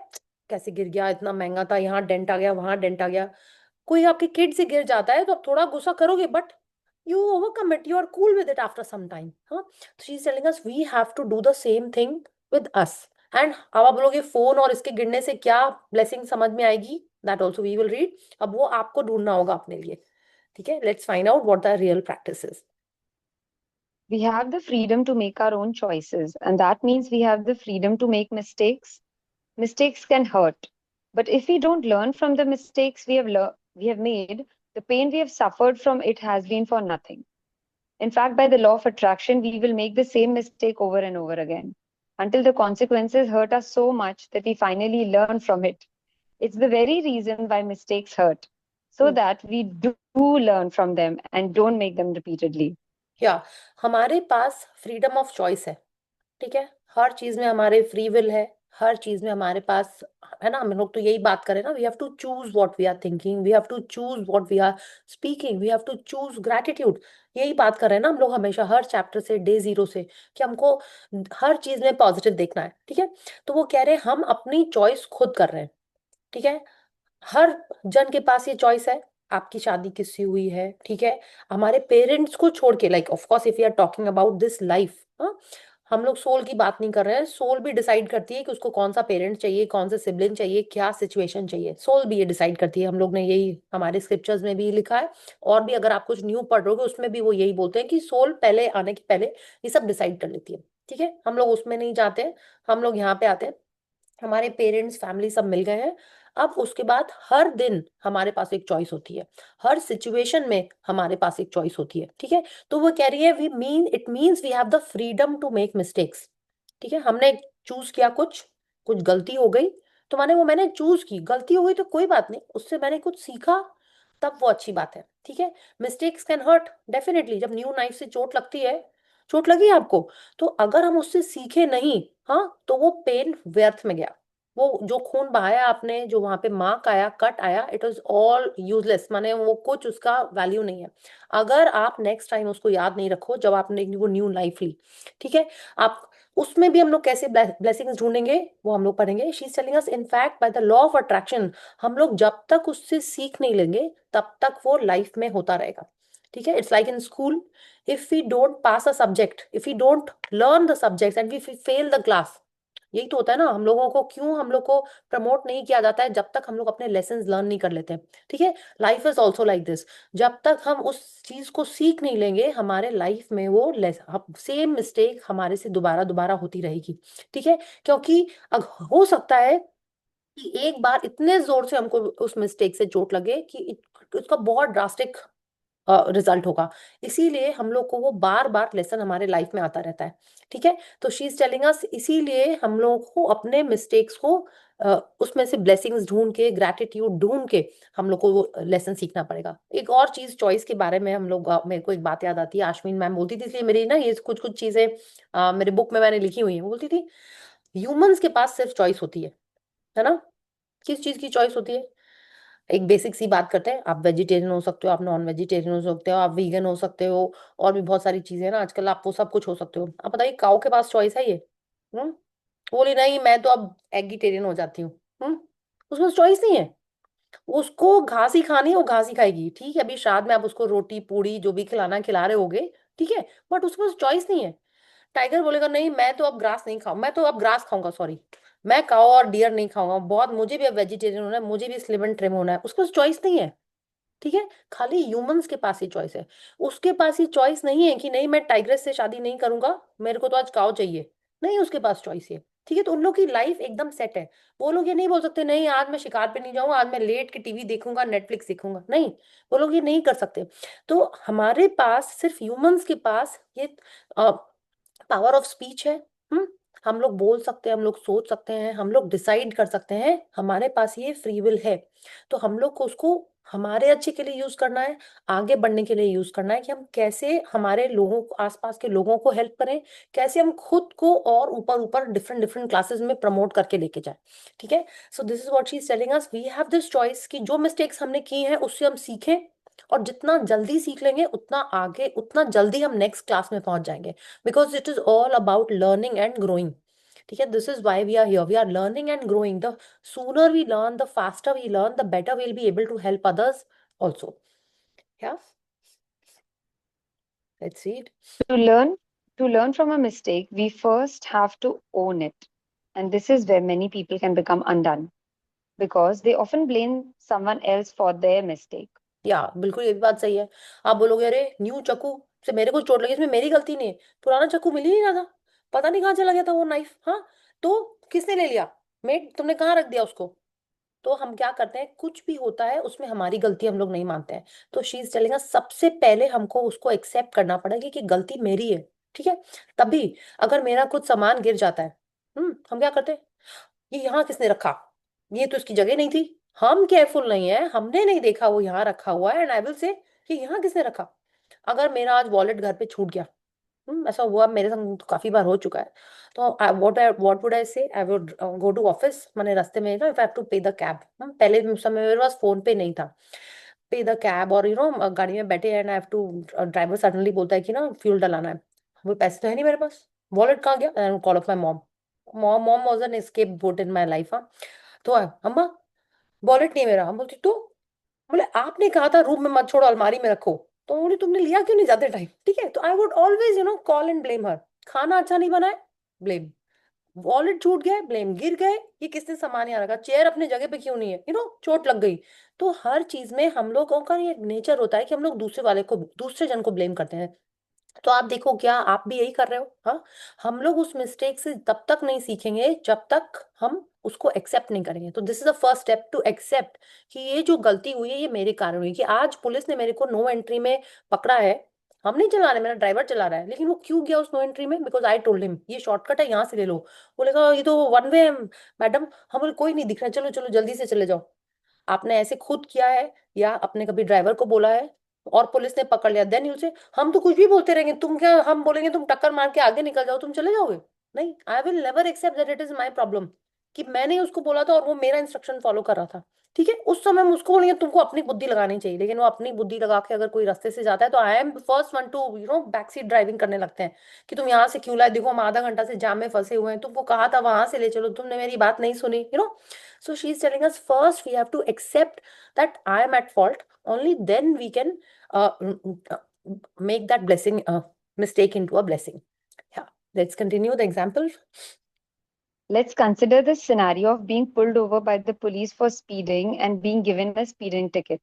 कैसे गिर गया, इतना महंगा था, यहाँ डेंट आ गया, वहां डेंट आ गया, कोई आपके किड से गिर जाता है तो आप थोड़ा गुस्सा करोगे, but you overcome it, you are cool with it after some time, हाँ? So she's telling us we have to do the same thing with us. And अब आप बोलोगे फोन और इसके गिरने से क्या ब्लेसिंग समझ में आएगी, that also we will read. अब वो आपको ढूंढना होगा अपने लिए, ठीक है? Let's find out what the real practice is. We have the freedom to make our own choices, and that means we have the freedom to make mistakes. Mistakes can hurt, but if we don't learn from the mistakes we have made, the pain we have suffered from it has been for nothing. In fact, by the law of attraction, we will make the same mistake over and over again until the consequences hurt us so much that we finally learn from it. It's the very reason why mistakes hurt, so that we do learn from them and don't make them repeatedly. या हमारे पास फ्रीडम ऑफ चॉइस है, ठीक है? हर चीज में हमारे फ्री विल है, हर चीज में हमारे पास, है ना? हम लोग तो यही बात करें ना, we have to choose what we are thinking, we have to choose what we are speaking, we have to choose gratitude. यही बात कर रहे हैं ना हम लोग हमेशा, हर चैप्टर से, डे जीरो से, कि हमको हर चीज में पॉजिटिव देखना है, ठीक है? तो वो कह रहे हैं हम अपनी चॉइस खुद कर रहे हैं, ठीक है? हर जन के पास ये चॉइस है। आपकी शादी किससे हुई है, ठीक है? हमारे पेरेंट्स को छोड़ के, like of course if you are talking about this life, हम लोग सोल की बात नहीं कर रहे हैं। सोल भी डिसाइड करती है कि उसको कौन सा पेरेंट चाहिए, कौन सा सिबलिंग चाहिए, क्या सिचुएशन चाहिए, सोल भी ये डिसाइड करती है। हम लोग ने यही हमारे स्क्रिप्चर्स में भी लिखा है, और भी अगर आप कुछ न्यू पढ़ रहे हो उसमें भी वो यही बोलते हैं कि सोल पहले आने के पहले ये सब डिसाइड कर लेती है, ठीक है? हम लोग उसमें नहीं जाते हैं, हम लोग यहाँ पे आते हैं। हमारे पेरेंट्स, फैमिली सब मिल गए हैं। अब उसके बाद हर दिन हमारे पास एक चॉइस होती है, हर सिचुएशन में हमारे पास एक चॉइस होती है, ठीक है? तो वो कह रही है it means we have the freedom to make mistakes, ठीक है? हमने चूज किया, कुछ कुछ गलती हो गई तो मैंने चूज की, गलती हो गई तो कोई बात नहीं, उससे मैंने कुछ सीखा, तब वो अच्छी बात है, ठीक है? Mistakes can hurt definitely. जब न्यू नाइफ से चोट लगती है, चोट लगी आपको, तो अगर हम उससे सीखे नहीं, हाँ, तो वो पेन व्यर्थ में गया। वो जो खून बहाया आपने, जो वहां पे मार्क आया, कट आया, इट वाज ऑल यूजलेस, माने वो कुछ उसका वैल्यू नहीं है। अगर आप नेक्स्ट टाइम उसको याद नहीं रखो जब आपने वो न्यू लाइफ ली, ठीक है? आप उसमें भी हम लोग कैसे ब्लेसिंग्स ढूंढेंगे वो हम लोग पढ़ेंगे। She is telling us in fact by the law of attraction, हम लोग जब तक उससे सीख नहीं लेंगे तब तक वो लाइफ में होता रहेगा, ठीक है? It's like in school, if we don't pass a subject, if we don't learn the subjects and if we fail the class, यही तो होता है ना। हम लोगों को क्यों, हम लोग को प्रमोट नहीं किया जाता है जब तक हम लोग अपने लेसन लर्न नहीं कर लेते हैं, ठीक है? Life is also like this, जब तक हम उस चीज को सीख नहीं लेंगे हमारे लाइफ में वो सेम मिस्टेक हमारे से दोबारा दोबारा होती रहेगी, ठीक है? क्योंकि हो सकता है कि एक बार इतने जोर से हमको उस मिस्टेक से चोट लगे कि उसका बहुत ड्रास्टिक रिजल्ट होगा। इसीलिए हम लोग को वो बार बार लेसन हमारे लाइफ में आता रहता है, ठीक है? तो शी इज टेलिंग अस इसीलिए हम लोगों को अपने मिस्टेक्स को उसमें से ब्लेसिंग्स ढूंढ के, ग्रैटिट्यूड ढूंढ के हम लोग को वो लेसन सीखना पड़ेगा। एक और चीज चॉइस के बारे में हम लोग मेरे को एक बात याद आती है, आश्विन मैम बोलती थी, इसलिए मेरी ना ये कुछ कुछ चीजें मेरे बुक में मैंने लिखी हुई है। वो बोलती थी ह्यूमंस के पास सिर्फ चॉइस होती है ना? किस चीज की चॉइस होती है? एक बेसिक सी बात करते हैं, आप वेजिटेरियन हो सकते हो, आप नॉन वेजिटेरियन हो सकते हो, आप वीगन हो सकते हो, और भी बहुत सारी चीजें हैं ना आजकल, आप वो सब कुछ हो सकते हो। आप बताइए काऊ के पास चॉइस है ये? हम्म बोली नहीं, मैं तो अब एगिटेरियन हो जाती हूँ। उसमें चॉइस नहीं है, उसको घास ही खानी है, वो घास ही खाएगी, ठीक है? अभी श्राद्ध में आप उसको रोटी पूड़ी जो भी खिलाना खिला रहे होगे, ठीक है, बट उसके पास चॉइस नहीं है। टाइगर बोलेगा नहीं, मैं तो अब ग्रास नहीं खाऊं, मैं तो अब ग्रास खाऊंगा, सॉरी, मैं काऊ और डियर नहीं खाऊंगा, बहुत, मुझे भी अब वेजिटेरियन होना है, मुझे भी स्लिम एंड ट्रिम होना है। उसके पास चॉइस नहीं है, ठीक है, खाली ह्यूमंस के पास ही चॉइस है। उसके पास ही चॉइस नहीं है कि नहीं मैं टाइग्रेस से शादी नहीं करूंगा, मेरे को तो आज काऊ चाहिए। नहीं, उसके पास चॉइस है। ठीक है, तो उन लोग की लाइफ एकदम सेट है। वो लोग ये नहीं बोल सकते नहीं आज मैं शिकार पे नहीं जाऊंगा, आज मैं लेट के टीवी देखूंगा, नेटफ्लिक्स देखूंगा। नहीं, वो लोग ये नहीं कर सकते। तो हमारे पास सिर्फ ह्यूमंस के पास ये पावर ऑफ स्पीच है। हम्म, हम लोग बोल सकते हैं, हम लोग सोच सकते हैं, हम लोग डिसाइड कर सकते हैं, हमारे पास ये फ्री विल है। तो हम लोग को उसको हमारे अच्छे के लिए यूज करना है, आगे बढ़ने के लिए यूज करना है कि हम कैसे हमारे लोगों को, आसपास के लोगों को हेल्प करें, कैसे हम खुद को और ऊपर ऊपर डिफरेंट डिफरेंट क्लासेस में प्रमोट करके लेके जाए। ठीक है, so this is what she is telling us, we have this choice कि जो मिस्टेक्स हमने की हैं उससे हम सीखें, और जितना जल्दी सीख लेंगे उतना आगे, उतना जल्दी हम नेक्स्ट क्लास में पहुंच जाएंगे। Because it is all about learning and growing. ठीक है, this is why we are here, we are learning and growing. The sooner we learn, the faster we learn, the better we will be able to help others also. Yeah, let's see it. To learn, to learn from a mistake, we first have to own it. And this is where many people can become undone because they often blame someone else for their mistake. या बिल्कुल, ये भी बात सही है। आप बोलोगे अरे न्यू चाकू से मेरे को चोट लगी, इसमें मेरी गलती नहीं है, पुराना चाकू मिल ही नहीं रहा था, पता नहीं कहाँ चला गया था वो नाइफ। हाँ, तो किसने ले लिया? मेट, तुमने कहाँ रख दिया उसको? तो हम क्या करते हैं, कुछ भी होता है उसमें हमारी गलती हम लोग नहीं मानते हैं। तो शी इज टेलिंग अस सबसे पहले हमको उसको एक्सेप्ट करना पड़ेगा कि गलती मेरी है। ठीक है, तभी अगर मेरा कुछ सामान गिर जाता है, हम क्या करते हैं, ये यहाँ किसने रखा, ये तो इसकी जगह नहीं थी। हम केयरफुल नहीं है, हमने नहीं देखा वो यहाँ रखा हुआ है, एंड आई विल से कि यहाँ किसने रखा। अगर मेरा आज वॉलेट घर पे छूट गया, ऐसा हुआ मेरे संग तो काफी बार हो चुका है, तो what would I say, I would go to office, मैंने रास्ते में ना, if I have to pay the cab, पहले उस समय मेरे पास फोन पे नहीं था, पे द कैब, और गाड़ी में बैठे and I have to, driver suddenly बोलता है कि ना फ्यूल डलाना है, वो पैसे तो है नहीं मेरे पास, वॉलेट कहाँ गया, and call of my mom. Mom was an escape boat in my life. हाँ, तो अम्मा वॉलेट नहीं मेरा, हम बोलती तो, बोले आपने कहा था रूम में मत छोड़ो, अलमारी में रखो, तो बोले तुमने लिया क्यों नहीं जाते टाइम। ठीक है, तो I would always call and blame हर। खाना अच्छा नहीं बना है, ब्लेम। वॉलेट छूट गया, ब्लेम। गिर गए, ये किसने सामान यहाँ रखा, चेयर अपनी जगह पे क्यों नहीं है, चोट लग गई। तो हर चीज में हम लोगों का ये नेचर होता है कि हम लोग दूसरे वाले को, दूसरे जन को ब्लेम करते हैं। तो आप देखो, क्या आप भी यही कर रहे हो? हाँ, हम लोग उस मिस्टेक से तब तक नहीं सीखेंगे जब तक हम उसको एक्सेप्ट नहीं करेंगे। तो this is the first step to accept कि ये जो गलती हुई है ये मेरे कारण हुई, कि आज पुलिस ने मेरे को नो एंट्री में पकड़ा है, हम नहीं चला रहे, मेरा ड्राइवर चला रहा है, लेकिन वो क्यों गया उस नो एंट्री में, बिकॉज आई टोल्ड हिम ये शॉर्टकट है, यहाँ से ले लो। बोलेगा ये तो वन वे है मैडम। हम बोले कोई नहीं दिख रहा, चलो चलो जल्दी से चले जाओ। आपने ऐसे खुद किया है या आपने कभी ड्राइवर को बोला है और पुलिस ने पकड़ लिया, देन यू से हम तो कुछ भी बोलते रहेंगे, तुम क्या, हम बोलेंगे तुम टक्कर मार के आगे निकल जाओ, तुम चले जाओगे? नहीं, I will never accept that it is my problem कि मैंने उसको बोला था और वो मेरा इंस्ट्रक्शन फॉलो कर रहा था। ठीक है, उस समय हम उसको बोलेंगे तुमको अपनी बुद्धि लगानी चाहिए, लेकिन वो अपनी बुद्धि लगा के अगर कोई रास्ते से जाता है तो I am first one two back seat driving करने लगते हैं कि तुम यहाँ से क्यों लाए, देखो हम आधा घंटा से जाम में फंसे हुए हैं, तुमको कहा था वहां से ले चलो, तुमने मेरी बात नहीं सुनी। So she's telling us first we have to accept that I am at fault. Only then we can make that blessing mistake into a blessing. Yeah. Let's continue the example. Let's consider the scenario of being pulled over by the police for speeding and being given a speeding ticket.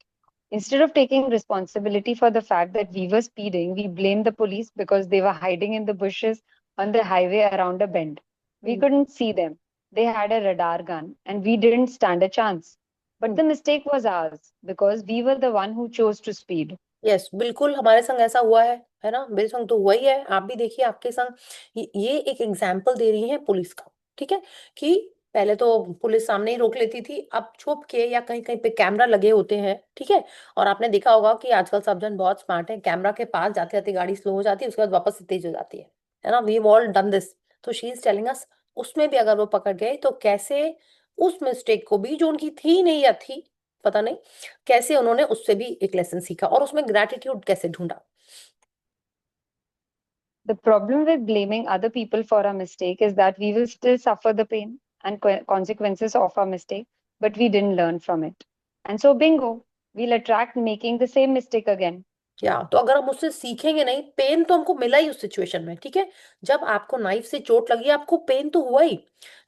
Instead of taking responsibility for the fact that we were speeding, we blame the police because they were hiding in the bushes on the highway around a bend. We couldn't see them. They had a radar gun and we didn't stand a chance. But the mistake was ours because we were the one who chose to speed. Yes, बिल्कुल हमारे संग ऐसा हुआ है ना, मेरे संग तो हुआ ही है, आप भी देखिए आपके संग। ये एक एग्जाम्पल दे रही है पुलिस का। ठीक है, कि पहले तो पुलिस सामने ही रोक लेती थी, अब छुप के या कहीं कहीं पे कैमरा लगे होते हैं। ठीक है, और आपने देखा होगा कि आजकल सब जन बहुत स्मार्ट है, कैमरा के पास जाते जाते गाड़ी स्लो हो जाती है, उसके बाद वापस से तेज हो जाती है ना, वी ऑल डन दिस। तो शी इज टेलिंग अस उसमें भी अगर वो पकड़ गए तो कैसे उस मिस्टेक को भी, जो उनकी थी नहीं या थी पता नहीं, कैसे उन्होंने उससे भी एक लेसन सीखा और उसमें ग्रेटिट्यूड कैसे ढूंढा। The problem with blaming other people for our mistake is that we will still suffer the pain and consequences of our mistake, but we didn't learn from it. And so, bingo, we'll attract making the same mistake again. या तो अगर हम उससे सीखेंगे नहीं, पेन तो हमको मिला ही उस सिचुएशन में। ठीक है, जब आपको नाइफ से चोट लगी आपको पेन तो हुआ ही,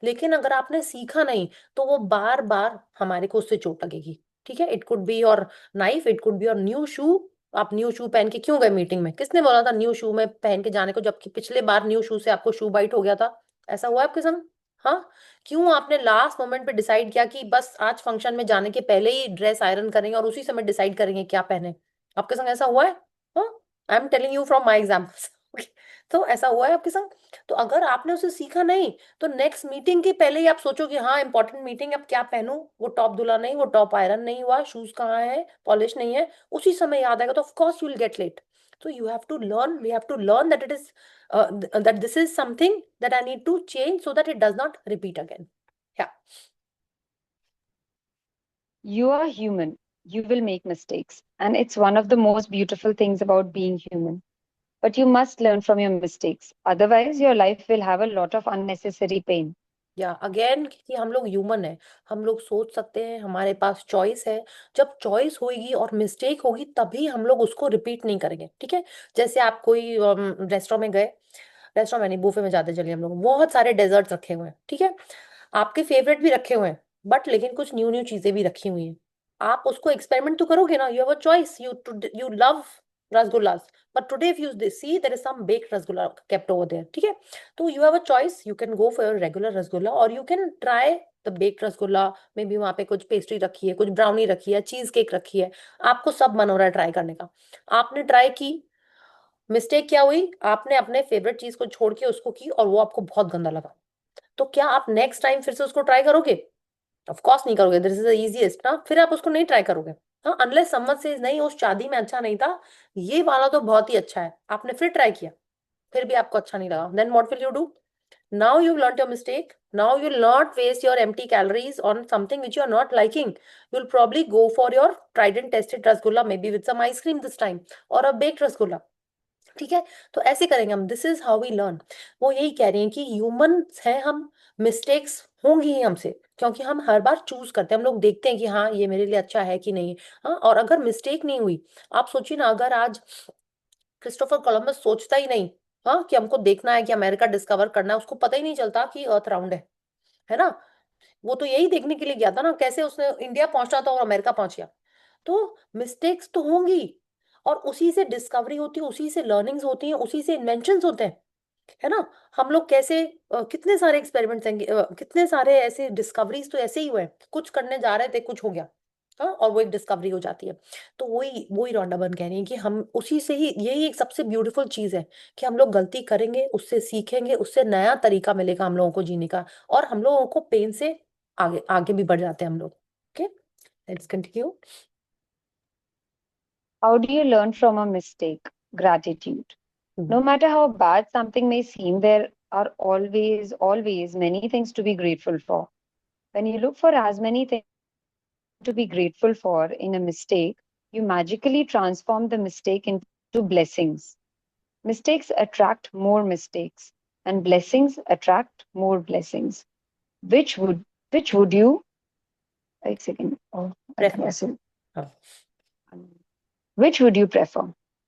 लेकिन अगर आपने सीखा नहीं तो वो बार बार हमारे को उससे चोट लगेगी। ठीक है, it could be your knife, it could be your new shoe. आप न्यू शू पहन के क्यों गए मीटिंग में? किसने बोला था न्यू शू में पहन के जाने को, जबकि पिछले बार न्यू शू से आपको शू बाइट हो गया था? ऐसा हुआ है आपके संग? हाँ, क्यों आपने लास्ट मोमेंट पे डिसाइड किया कि बस आज फंक्शन में जाने के पहले ही ड्रेस आयरन करेंगे और उसी समय डिसाइड करेंगे क्या पहने? आपके संग ऐसा हुआ है? हाँ, I am telling you from my examples. तो ऐसा हुआ है आपके संग? तो अगर आपने उसे सीखा नहीं, तो नेक्स्ट मीटिंग के पहले ही आप सोचो कि हाँ इंपॉर्टेंट मीटिंग, अब क्या पहनूं, वो टॉप धुला नहीं, वो टॉप आयरन नहीं हुआ, शूज कहाँ है, पॉलिश नहीं है, उसी समय याद आएगा तो of course you will get late. So you have to learn, we have to learn that it is that this is something that I need to change so that it does not repeat again. Yeah. You are human. You will make mistakes. And it's one of the most beautiful things about being human. But you must learn from your mistakes. Otherwise, your life will have a lot of unnecessary pain. या अगेन कि हम लोग ह्यूमन है, हम लोग सोच सकते हैं, हमारे पास चॉइस है। जब चॉइस होगी और मिस्टेक होगी तभी हम लोग उसको रिपीट नहीं करेंगे, ठीक है? जैसे आप कोई रेस्टोरेंट में गए, रेस्टोरेंट में नहीं, बुफे में जाते चलिए हम लोग, बहुत सारे डेजर्ट्स रखे हुए हैं, ठीक है? आपके फेवरेट भी रखे हुए हैं, बट लेकिन कुछ न्यू न्यू चीजें भी रखी हुई हैं। आप उसको एक्सपेरिमेंट तो करोगे ना, you have a choice, you love rasgullas, but today if you see there is some baked rasgulla kept over there, ठीक है? तो you have a choice, you can go for a regular rasgulla or you can try the baked rasgulla, maybe वहाँ पे कुछ पेस्ट्री रखी है, कुछ ब्राउनी रखी है, चीज केक रखी है, आपको सब मन हो रहा है ट्राई करने का। आपने ट्राई की, मिस्टेक क्या हुई, आपने अपने फेवरेट चीज को छोड़ के उसको की और वो आपको बहुत गंदा लगा। तो क्या आप नेक्स्ट टाइम फिर से उसको ट्राई करोगे? ऑफ कोर्स नहीं करोगे, दिस इज द इजीएस्ट ना, फिर आप उसको नहीं ट्राई करोगे। हाँ, अनलेस समवन से नहीं उस शादी में अच्छा नहीं था, ये वाला तो बहुत ही अच्छा है, आपने फिर ट्राई किया, फिर भी आपको अच्छा नहीं लगा, then what will you do? Now you've learned your mistake. Now you'll not waste your empty calories on something which you are not liking. You'll probably go for your tried and tested rasgulla, maybe with some ice cream this time, or a baked rasgulla. ठीक है? तो ऐसे करेंगे हम, this is how we learn. वो यही कह रही हैं कि ह्यूमन है हम, मिस्टेक्स होंगी ही हमसे, क्योंकि हम हर बार चूज करते हैं, हम लोग देखते हैं कि हाँ ये मेरे लिए अच्छा है कि नहीं। हाँ, और अगर मिस्टेक नहीं हुई, आप सोचिए ना, अगर आज क्रिस्टोफर कोलंबस सोचता ही नहीं, हाँ, कि हमको देखना है कि अमेरिका डिस्कवर करना है, उसको पता ही नहीं चलता कि अर्थ राउंड है ना? वो तो यही देखने के लिए गया था ना, कैसे उसने इंडिया पहुंचना था और अमेरिका पहुंच गया। तो मिस्टेक्स तो होंगी, और उसी से डिस्कवरी होती है, उसी से लर्निंग्स होती हैं, उसी से इन्वेंशंस होते हैं, है ना? हम लोग कैसे कितने सारे एक्सपेरिमेंट्स हैं, कितने सारे ऐसे डिस्कवरीज तो ऐसे ही हुए हैं, कुछ करने जा रहे थे, कुछ हो गया, हाँ, और वो एक डिस्कवरी हो जाती है। तो वही वही रॉन्डा बर्न कह रही है कि हम उसी से ही, यही एक सबसे ब्यूटीफुल चीज है कि हम लोग गलती करेंगे, उससे सीखेंगे, उससे नया तरीका मिलेगा हम लोगों को जीने का, और हम लोगों को पेन से आगे आगे भी बढ़ जाते हैं हम लोग। Okay, let's continue. How do you learn from a mistake? Gratitude. No matter how bad something may seem, there are always many things to be grateful for. When you look for as many things to be grateful for in a mistake, you magically transform the mistake into blessings. Mistakes attract more mistakes, and blessings attract more blessings. Which would which would you? Wait a second. Oh, I think I Prefer. said- हाँ, Which would you prefer?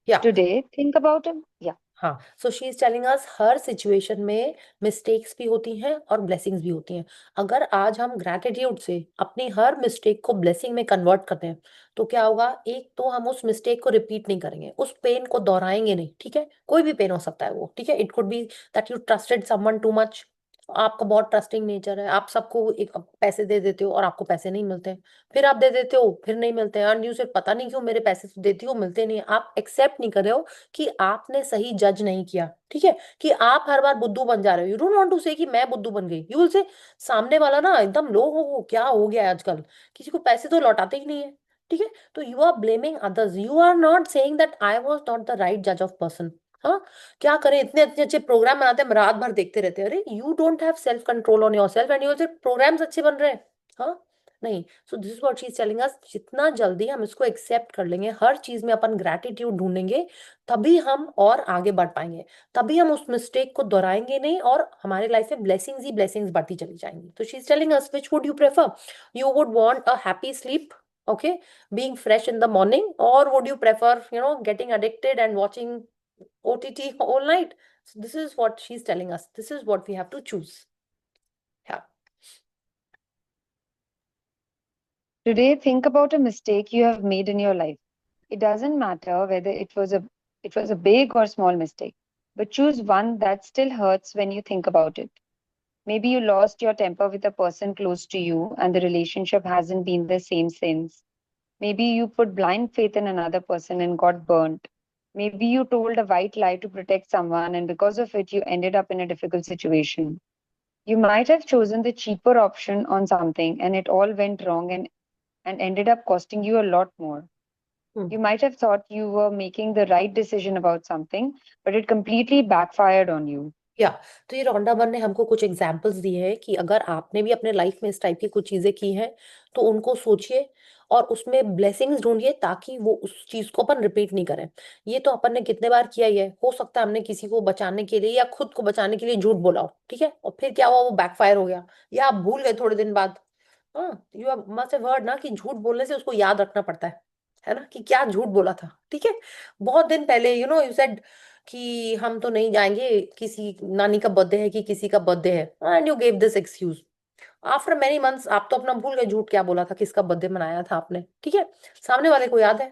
या Today, think about it. Yeah. हाँ, so she is telling us her situation में मिस्टेक्स भी होती हैं और ब्लेसिंग्स भी होती हैं। अगर आज हम ग्रैटिट्यूड से अपनी हर मिस्टेक को ब्लेसिंग में कन्वर्ट करते हैं, तो क्या होगा, एक तो हम उस मिस्टेक को रिपीट नहीं करेंगे, उस पेन को दोहराएंगे नहीं, ठीक है? कोई भी पेन हो सकता है वो, ठीक है? It could B that you trusted someone too much, आपका बहुत ट्रस्टिंग नेचर है, आप सबको एक पैसे दे देते हो और आपको पैसे नहीं मिलते हैं, फिर आप दे देते हो, फिर नहीं मिलते हैं, एंड यू से पता नहीं क्यों मेरे पैसे तो देती हो, मिलते नहीं है। आप एक्सेप्ट नहीं कर रहे हो कि आपने सही जज नहीं किया, ठीक है? कि आप हर बार बुद्धू बन जा रहे हो, यू डोंट वांट टू से कि मैं बुद्धू बन गई, यू विल से सामने वाला ना एकदम लो हो, क्या हो गया है आजकल, किसी को पैसे तो लौटाते ही नहीं है, ठीक है? तो you are blaming others, you are not saying that I was not the right जज ऑफ पर्सन। हाँ, क्या करें, इतने अच्छे अच्छे प्रोग्राम बनाते हैं, हम रात भर देखते रहते हैं, अरे you don't have self control on your self and you से प्रोग्राम्स अच्छे बन रहे हैं। हाँ, नहीं, सो this is what she is telling अस, जितना जल्दी हम इसको एक्सेप्ट कर लेंगे, हर चीज में अपन ग्रैटिट्यूड ढूंढेंगे, तभी हम और आगे बढ़ पाएंगे, तभी हम उस मिस्टेक को दोहराएंगे नहीं, और हमारे लाइफ में ब्लेसिंग्स ही ब्लेसिंग्स बढ़ती चली जाएंगी। तो she is telling us, which would you prefer? You would want a happy sleep, okay, being fresh in the morning, or would you prefer, getting addicted and watching OTT all night? So this is what she's telling us. This is what we have to choose. Yeah. Today, think about a mistake you have made in your life. It doesn't matter whether it was a big or small mistake, but choose one that still hurts when you think about it. Maybe you lost your temper with a person close to you and the relationship hasn't been the same since. Maybe you put blind faith in another person and got burnt. Maybe you told a white lie to protect someone and because of it you ended up in a difficult situation. You might have chosen the cheaper option on something and it all went wrong and ended up costing you a lot more. Hmm You might have thought you were making the right decision about something, but it completely backfired on you. या तो ये रॉन्डा बर्न ने हमको कुछ एग्जाम्पल्स दिए हैं कि अगर आपने भी अपने लाइफ में इस टाइप की कुछ चीजें की हैं तो उनको सोचिए और उसमें ब्लेसिंग्स ढूंढिए ताकि वो उस चीज को अपन रिपीट नहीं करें। ये तो अपन ने कितने बार किया ही है, हो सकता है हमने किसी को बचाने के लिए या खुद को बचाने के लिए झूठ बोला हो, ठीक है, और फिर क्या हुआ, वो बैकफायर हो गया या आप भूल गए थोड़े दिन बाद। हाँ, यू मस्ट हैव हर्ड ना कि झूठ बोलने से उसको याद रखना पड़ता है ना, कि क्या झूठ बोला था, ठीक है। बहुत दिन पहले यू सेड कि हम तो नहीं जाएंगे, किसी नानी का बर्थडे है कि किसी का बर्थडे है, and you gave this excuse. After many months आप तो अपना भूल गए झूठ क्या बोला था, किसका बर्थडे मनाया था आपने, ठीक है। सामने वाले को याद है,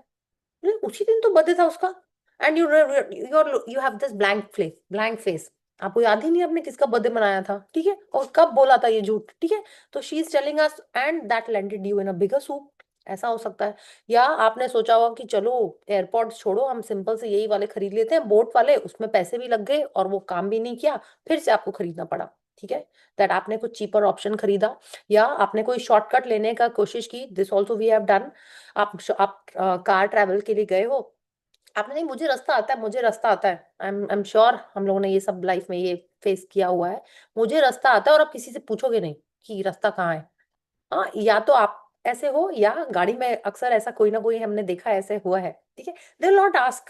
अरे उसी दिन तो बर्थडे था उसका, and you have this blank face, आपको याद ही नहीं आपने किसका बर्थडे मनाया था, ठीक है, और कब बोला था ये झूठ, ठीक है। तो she is telling us and that landed you in a bigger soup. ऐसा हो सकता है। या आपने सोचा होगा कि चलो एयरपोर्ट्स छोड़ो, हम सिंपल से यही वाले खरीद लेते हैं, बोट वाले, उसमें पैसे भी लग गए और वो काम भी नहीं किया, फिर से आपको खरीदना पड़ा, ठीक है। दैट आपने कुछ चीपर ऑप्शन खरीदा, या आपने कोई शॉर्टकट लेने का कोशिश की, this also we have done. आप कार ट्रैवल के लिए गए हो, आपने नहीं, मुझे रास्ता आता है, मुझे रास्ता आता है, आई एम श्योर हम लोगों ने ये सब लाइफ में ये फेस किया हुआ है, मुझे रास्ता आता है, और आप किसी से पूछोगे नहीं कि रास्ता कहाँ है। हाँ, या तो आप ऐसे हो, या गाड़ी में अक्सर ऐसा कोई ना कोई हमने देखा है, ऐसे हुआ है, ठीक है, दे विल नॉट आस्क,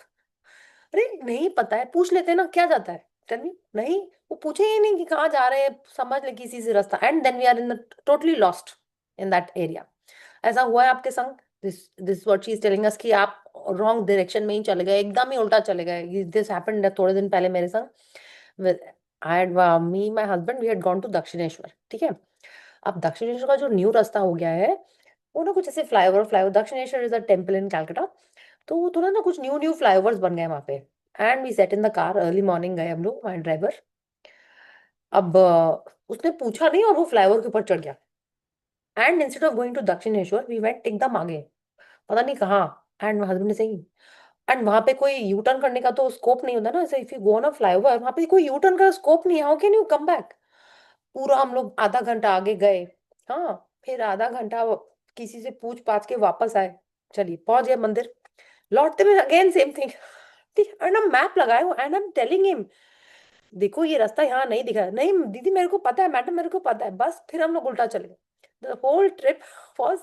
अरे नहीं पता है, पूछ लेते हैं ना, क्या जाता है, टेल मी, नहीं, वो पूछे ही नहीं कि कहाँ जा रहे हैं, समझ ले किसी से रास्ता, and then we are in totally lost in that area. ऐसा हुआ है आपके संग? This what she is telling us कि आप रॉन्ग डायरेक्शन में ही चले गए, एकदम ही उल्टा चले गए। दिस हैपेंड थोड़े दिन पहले मेरे संग। I had me my husband we had gone to Dakshineswar, ठीक है। अब दक्षिणेश्वर का जो न्यू रास्ता हो गया है, वो ना कुछ ऐसे flyover Dakshineswar is a temple in Calcutta, तो वो थोड़ा ना कुछ न्यू न्यू फ्लाईओवर्स बन गए वहां पे। And we set in the car, early morning गए हम लोग, माय ड्राइवर। अब उसने पूछा नहीं और वो फ्लाईओवर के ऊपर चढ़ गया, and instead of going to Dakshineswar we went एकदम आगे, पता नहीं कहाँ। एंड हस्बैंड ने सही, एंड वहां पे कोई यू टर्न करने का तो स्कोप नहीं होता ना, ऐसे if you go on a flyover वहां पे कोई यू टर्न का स्कोप नहीं है, how can you come back. पूरा हम लोग आधा घंटा आगे गए, हाँ, फिर आधा घंटा किसी से पूछ पाछ के वापस आए, चलिए पहुंच गए मंदिर, लौटते में अगेन सेम थिंग, ठीक है। एंड हम मैप लगाए हो, and I am telling him देखो ये रास्ता यहाँ नहीं दिखा है, नहीं दीदी मेरे को पता है, मैडम मेरे को पता है, बस फिर हम लोग उल्टा चले गए। The whole trip was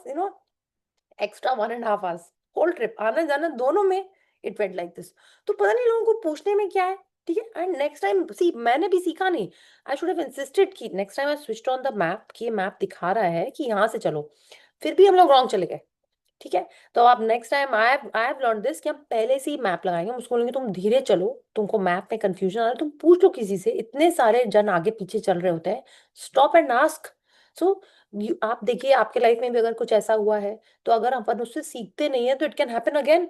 extra 1.5 hours, whole trip आना जाना दोनों में, इट वेंट लाइक दिस। तो पता नहीं लोगों को पूछने में क्या है, ठीक है। एंड नेक्स्ट टाइम सी मैंने भी सीखा नहीं, आई शुड हैव इंसिस्टेड कि next time I switched on the map कि ये मैप दिखा रहा है कि यहाँ से चलो, फिर भी हम लोग रॉन्ग चले गए, ठीक है। तो आप next time I have learn this कि हम पहले से ही मैप लगाएंगे, हम उसको बोलेंगे तुम धीरे चलो, तुमको मैप में कंफ्यूजन आ रहा है तुम पूछ लो किसी से, इतने सारे जन आगे पीछे चल रहे होते हैं, स्टॉप एंड आस्क। सो आप देखिए आपके लाइफ में भी अगर कुछ ऐसा हुआ है, तो अगर अपन उससे सीखते नहीं है तो इट कैन हैपन अगेन।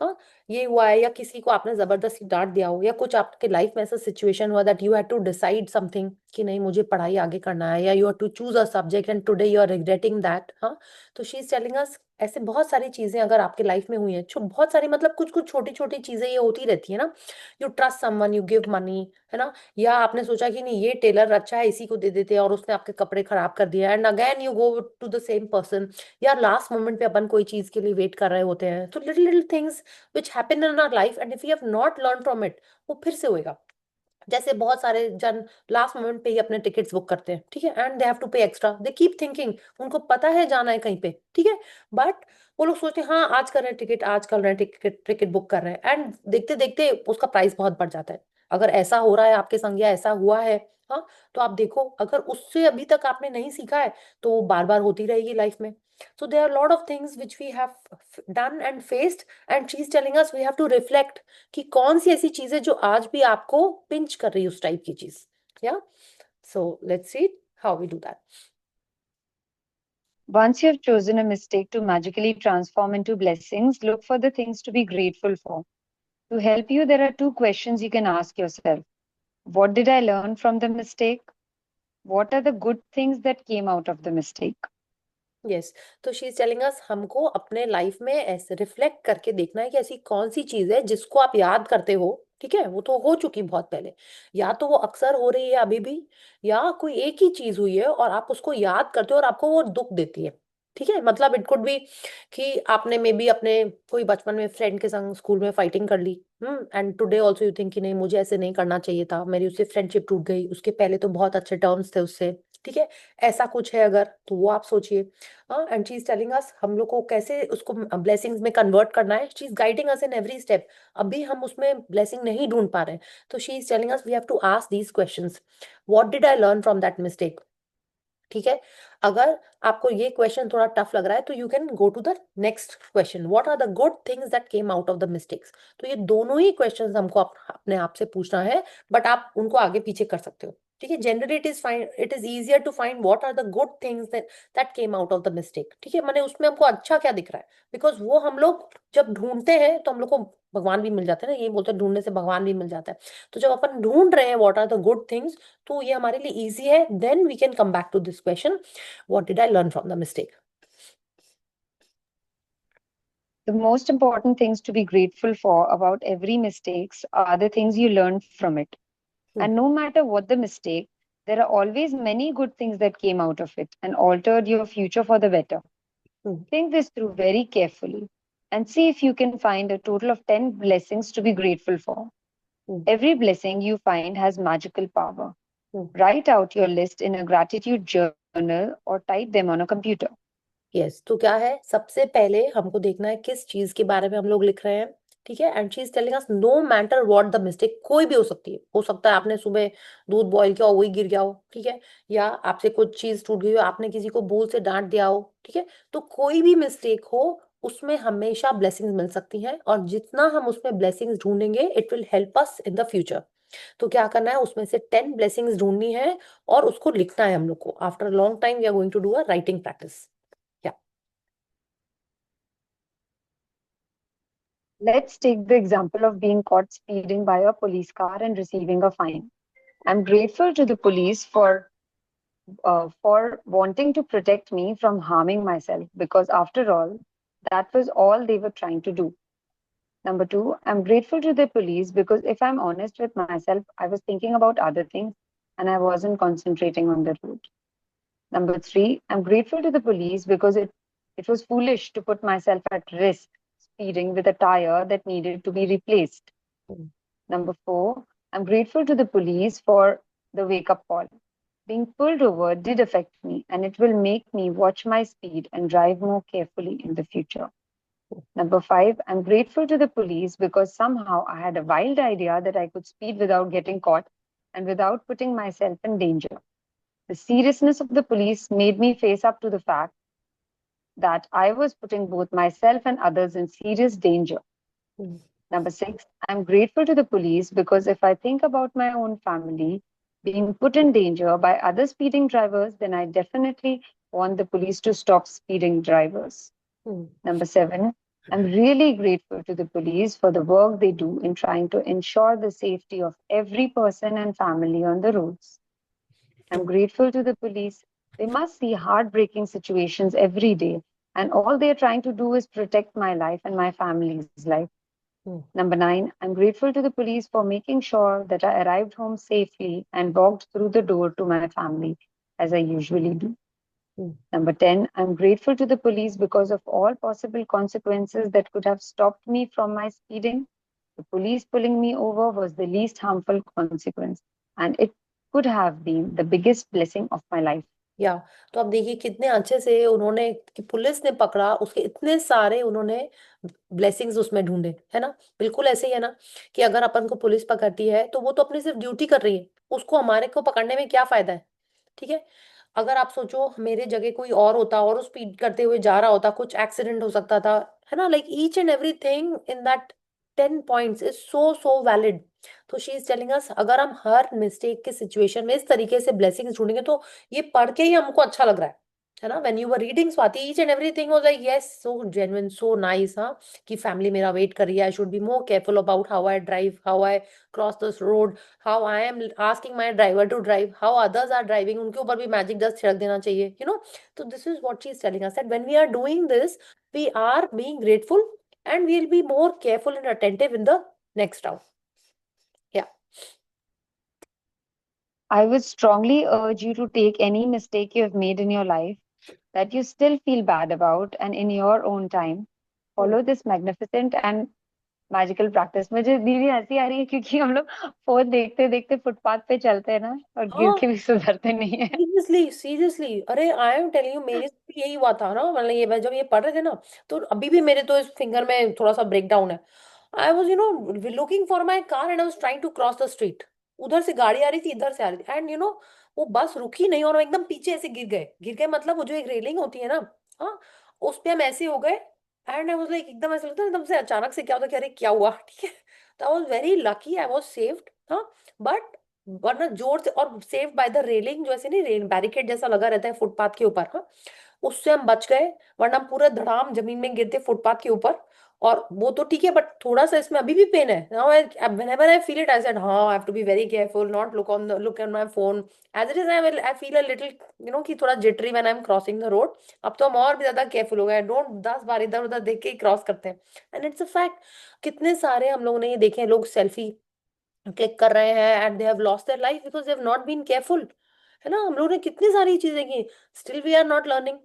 हाँ, ये हुआ है, या किसी को आपने जबरदस्ती डांट दिया हो, या कुछ आपके लाइफ में ऐसा सिचुएशन हुआ that you had to decide something कि नहीं मुझे पढ़ाई आगे करना है, या you have to choose a subject and today you are regretting that. हाँ, तो शी इज टेलिंग अस ऐसे बहुत सारी चीजें अगर आपके लाइफ में हुई हैं, बहुत सारी मतलब कुछ कुछ छोटी छोटी चीजें ये होती रहती है ना। You trust someone, you give money, है ना, या आपने सोचा कि नहीं ये टेलर अच्छा है इसी को दे देते हैं और उसने आपके कपड़े खराब कर दिया, and again you go to the same person. या लास्ट मोमेंट पे अपन कोई चीज के लिए वेट कर रहे होते हैं, तो little little things which happen in our life and if you have not learn from it, वो फिर से होएगा। जैसे बहुत सारे जन लास्ट मोमेंट पे ही अपने टिकट्स बुक करते हैं, ठीक है, एंड दे हैव टू पे एक्स्ट्रा, दे कीप थिंकिंग उनको पता है जाना है कहीं पे, ठीक है, बट वो लोग सोचते हैं हाँ आज कर रहे हैं टिकट, आज कर रहे हैं टिकट, टिकट बुक कर रहे हैं, एंड देखते देखते उसका प्राइस बहुत बढ़ जाता है। अगर ऐसा हो रहा है आपके संग या ऐसा हुआ है, हाँ, तो आप देखो अगर उससे अभी तक आपने नहीं सीखा है तो वो बार बार होती रहेगी लाइफ में। So there are a lot of things which we have done and faced, and she's telling us we have to reflect कि कौन सी ऐसी चीज है जो आज भी आपको पिंच कर रही है उस टाइप की चीज। या so let's see how we do that. Once you have chosen a mistake to magically transform into blessings, look for the things to be grateful for. To help you, there are two questions you can ask yourself. What did I learn from the mistake? What are the good things that came out of the mistake? Yes, तो शी इज टेलिंग अस हमको अपने लाइफ में ऐसे रिफ्लेक्ट करके देखना है कि ऐसी कौन सी चीज है जिसको आप याद करते हो। ठीक है, वो तो हो चुकी बहुत पहले, या तो वो अक्सर हो रही है अभी भी, या कोई एक ही चीज हुई है और आप उसको याद करते हो और आपको वो दुख देती है। ठीक है, मतलब इट कुड बी कि आपने मे बी अपने कोई बचपन में फ्रेंड के संग स्कूल में फाइटिंग कर ली, and today also you think कि नहीं मुझे ऐसे नहीं करना चाहिए था, मेरी उससे फ्रेंडशिप टूट गई, उसके पहले तो बहुत अच्छे टर्म्स थे उससे। ठीक है, ऐसा कुछ है अगर तो वो आप सोचिए। एंड शी इज टेलिंग अस हम लोग को कैसे उसको ब्लेसिंग्स में कन्वर्ट करना है। She is guiding us in every step. अभी हम उसमें ब्लेसिंग नहीं ढूंढ पा रहे हैं, तो she is telling us we have to ask these questions. What did I learn from that mistake? ठीक है, अगर आपको ये क्वेश्चन थोड़ा टफ लग रहा है तो you can go to the next question, what are the good things that came out of the mistakes. तो ये दोनों ही क्वेश्चंस हमको अपने आप से पूछना है, बट आप उनको आगे पीछे कर सकते हो। ठीक है, generally it is easier to find what are the good things that came out of the mistake. ठीक है, माने उसमें हमको अच्छा क्या दिख रहा है, बिकॉज वो हम लोग जब ढूंढते हैं तो हम लोग को भगवान भी मिल जाते हैं ना, ये बोलते हैं ढूंढने से भगवान भी मिल जाता है। तो जब अपन ढूंढ रहे हैं what are the good things, तो ये हमारे लिए इजी है, then we can come back to this question, what did I learn from the mistake? The most important things to be grateful for about every mistakes are the things you learn from it. Hmm. And no matter what the mistake, there are always many good things that came out of it and altered your future for the better. Hmm. Think this through very carefully and see if you can find a total of 10 blessings to be grateful for. Hmm. Every blessing you find has magical power. Hmm. Write out your list in a gratitude journal or type them on a computer. Yes, तो क्या है, सबसे पहले हमको देखना है किस चीज के बारे में हम लोग लिख रहे हैं। ठीक है, and she is telling us know matter what the mistake, कोई भी हो सकती है, हो सकता है आपने सुबह दूध बॉईल किया हो वही गिर गया हो। ठीक है, या आपसे कुछ चीज टूट गई हो, आपने किसी को भूल से डांट दिया हो। ठीक है, तो कोई भी मिस्टेक हो उसमें हमेशा ब्लेसिंग्स मिल सकती हैं, और जितना हम उसमें ब्लेसिंग्स ढूंढेंगे it will help us in the future. तो क्या करना है, उसमें से 10 ब्लेसिंग्स ढूंढनी है और उसको लिखना है हम लोग को। After long time we are going to do a writing practice. Let's take the example of being caught speeding by a police car and receiving a fine. I'm grateful to the police for wanting to protect me from harming myself because, after all, that was all they were trying to do. Number two, I'm grateful to the police because, if I'm honest with myself, I was thinking about other things and I wasn't concentrating on the road. Number three, I'm grateful to the police because it was foolish to put myself at risk speeding with a tire that needed to be replaced. Mm. Number four, I'm grateful to the police for the wake up call. Being pulled over did affect me, and it will make me watch my speed and drive more carefully in the future. Number five, I'm grateful to the police because somehow I had a wild idea that I could speed without getting caught and without putting myself in danger. The seriousness of the police made me face up to the fact that I was putting both myself and others in serious danger. Mm. Number six, I'm grateful to the police because if I think about my own family being put in danger by other speeding drivers, then I definitely want the police to stop speeding drivers. Mm. Number seven, I'm really grateful to the police for the work they do in trying to ensure the safety of every person and family on the roads. I'm grateful to the police. They must see heartbreaking situations every day, and all they're trying to do is protect my life and my family's life. Mm. Number nine, I'm grateful to the police for making sure that I arrived home safely and walked through the door to my family, as I usually do. Mm. Number 10, I'm grateful to the police because of all possible consequences that could have stopped me from my speeding. The police pulling me over was the least harmful consequence, and it could have been the biggest blessing of my life. या तो अब देखिए कितने अच्छे से उन्होंने, कि पुलिस ने पकड़ा, उसके इतने सारे उन्होंने ब्लेसिंग्स उसमें ढूंढे, है ना। बिल्कुल ऐसे ही है ना, कि अगर अपन को पुलिस पकड़ती है तो वो तो अपनी सिर्फ ड्यूटी कर रही है, उसको हमारे को पकड़ने में क्या फायदा है। ठीक है, अगर आप सोचो मेरे जगह कोई और होता और स्पीड करते हुए जा रहा होता, कुछ एक्सीडेंट हो सकता था, है ना। Like each and everything in that 10 points is so so valid. तो शी इज टेलिंग अस अगर हम हर मिस्टेक के सिचुएशन में इस तरीके से ब्लेसिंग्स ढूंढेंगे तो ये पढ़ के ही हमको अच्छा लग रहा है। है ना, when you were reading Swati, each and everything was like yes, so genuine, so nice, हाँ, कि फैमिली मेरा वेट कर रही है, I should be more careful about how I drive, how I cross this road, how I am asking my driver to drive, how others are driving, उनके ऊपर भी मैजिक डस्ट छिड़क देना चाहिए, यू नो। तो this is what she is telling us, that when we are doing this, we are being grateful and we'll be more careful and attentive in the next round. Yeah. I would strongly urge you to take any mistake you have made in your life that you still feel bad about, and in your own time, follow this magnificent and magical practice. मुझे दीदी हंसी आ रही है क्योंकि हम लोग फोन देखते देखते फुटपाथ पे चलते हैं ना, और गिर हाँ, के भी सुधरते नहीं है। सीरियसली सीरियसली, अरे आई एम टेलिंग यू, मेरे साथ भी यही हुआ था ना, मतलब ये मैं जब ये पढ़ रहे थे ना, तो अभी भी मेरे तो इस फिंगर में थोड़ा सा ब्रेक डाउन है। I was looking for my car and I was trying to cross the street, उधर से गाड़ी आ रही थी, इधर से आ रही थी, एंड वो बस रुकी नहीं और हम एकदम पीछे ऐसे गिर गए, मतलब वो जो एक रेलिंग होती है ना, हाँ, उस पे हम ऐसे हो गए, एंड आई वॉज लाइक, एकदम ऐसे लगता है एकदम से अचानक से क्या होता है कि अरे क्या हुआ, ठीक है। तो I was very lucky, I was saved, हाँ, बट वरना जोर से, और सेव बाय द रेलिंग, जो ऐसे नहीं बैरिकेड जैसा लगा रहता है फुटपाथ के ऊपर, हाँ, उससे हम बच गए, वरना हम पूरा धड़ाम जमीन में गिरते फुटपाथ के ऊपर। और वो तो ठीक है, बट थोड़ा सा इसमें अभी भी पेन है now, whenever I feel it I said, हाँ, I have to be very careful, not look on my phone, as it is I feel a little, कि थोड़ा jittery when I'm crossing the road। अब तो हम और भी ज्यादा केयरफुल हो गए, डोंट 10 बार इधर उधर देख के ही क्रॉस करते हैं, एंड इट्स अ फैक्ट। कितने सारे हम लोगों ने ये देखे हैं, लोग सेल्फी क्लिक कर रहे हैं and they have lost their life because they have not been careful, है ना। हम लोगों ने कितनी सारी चीजें की, still we are not learning.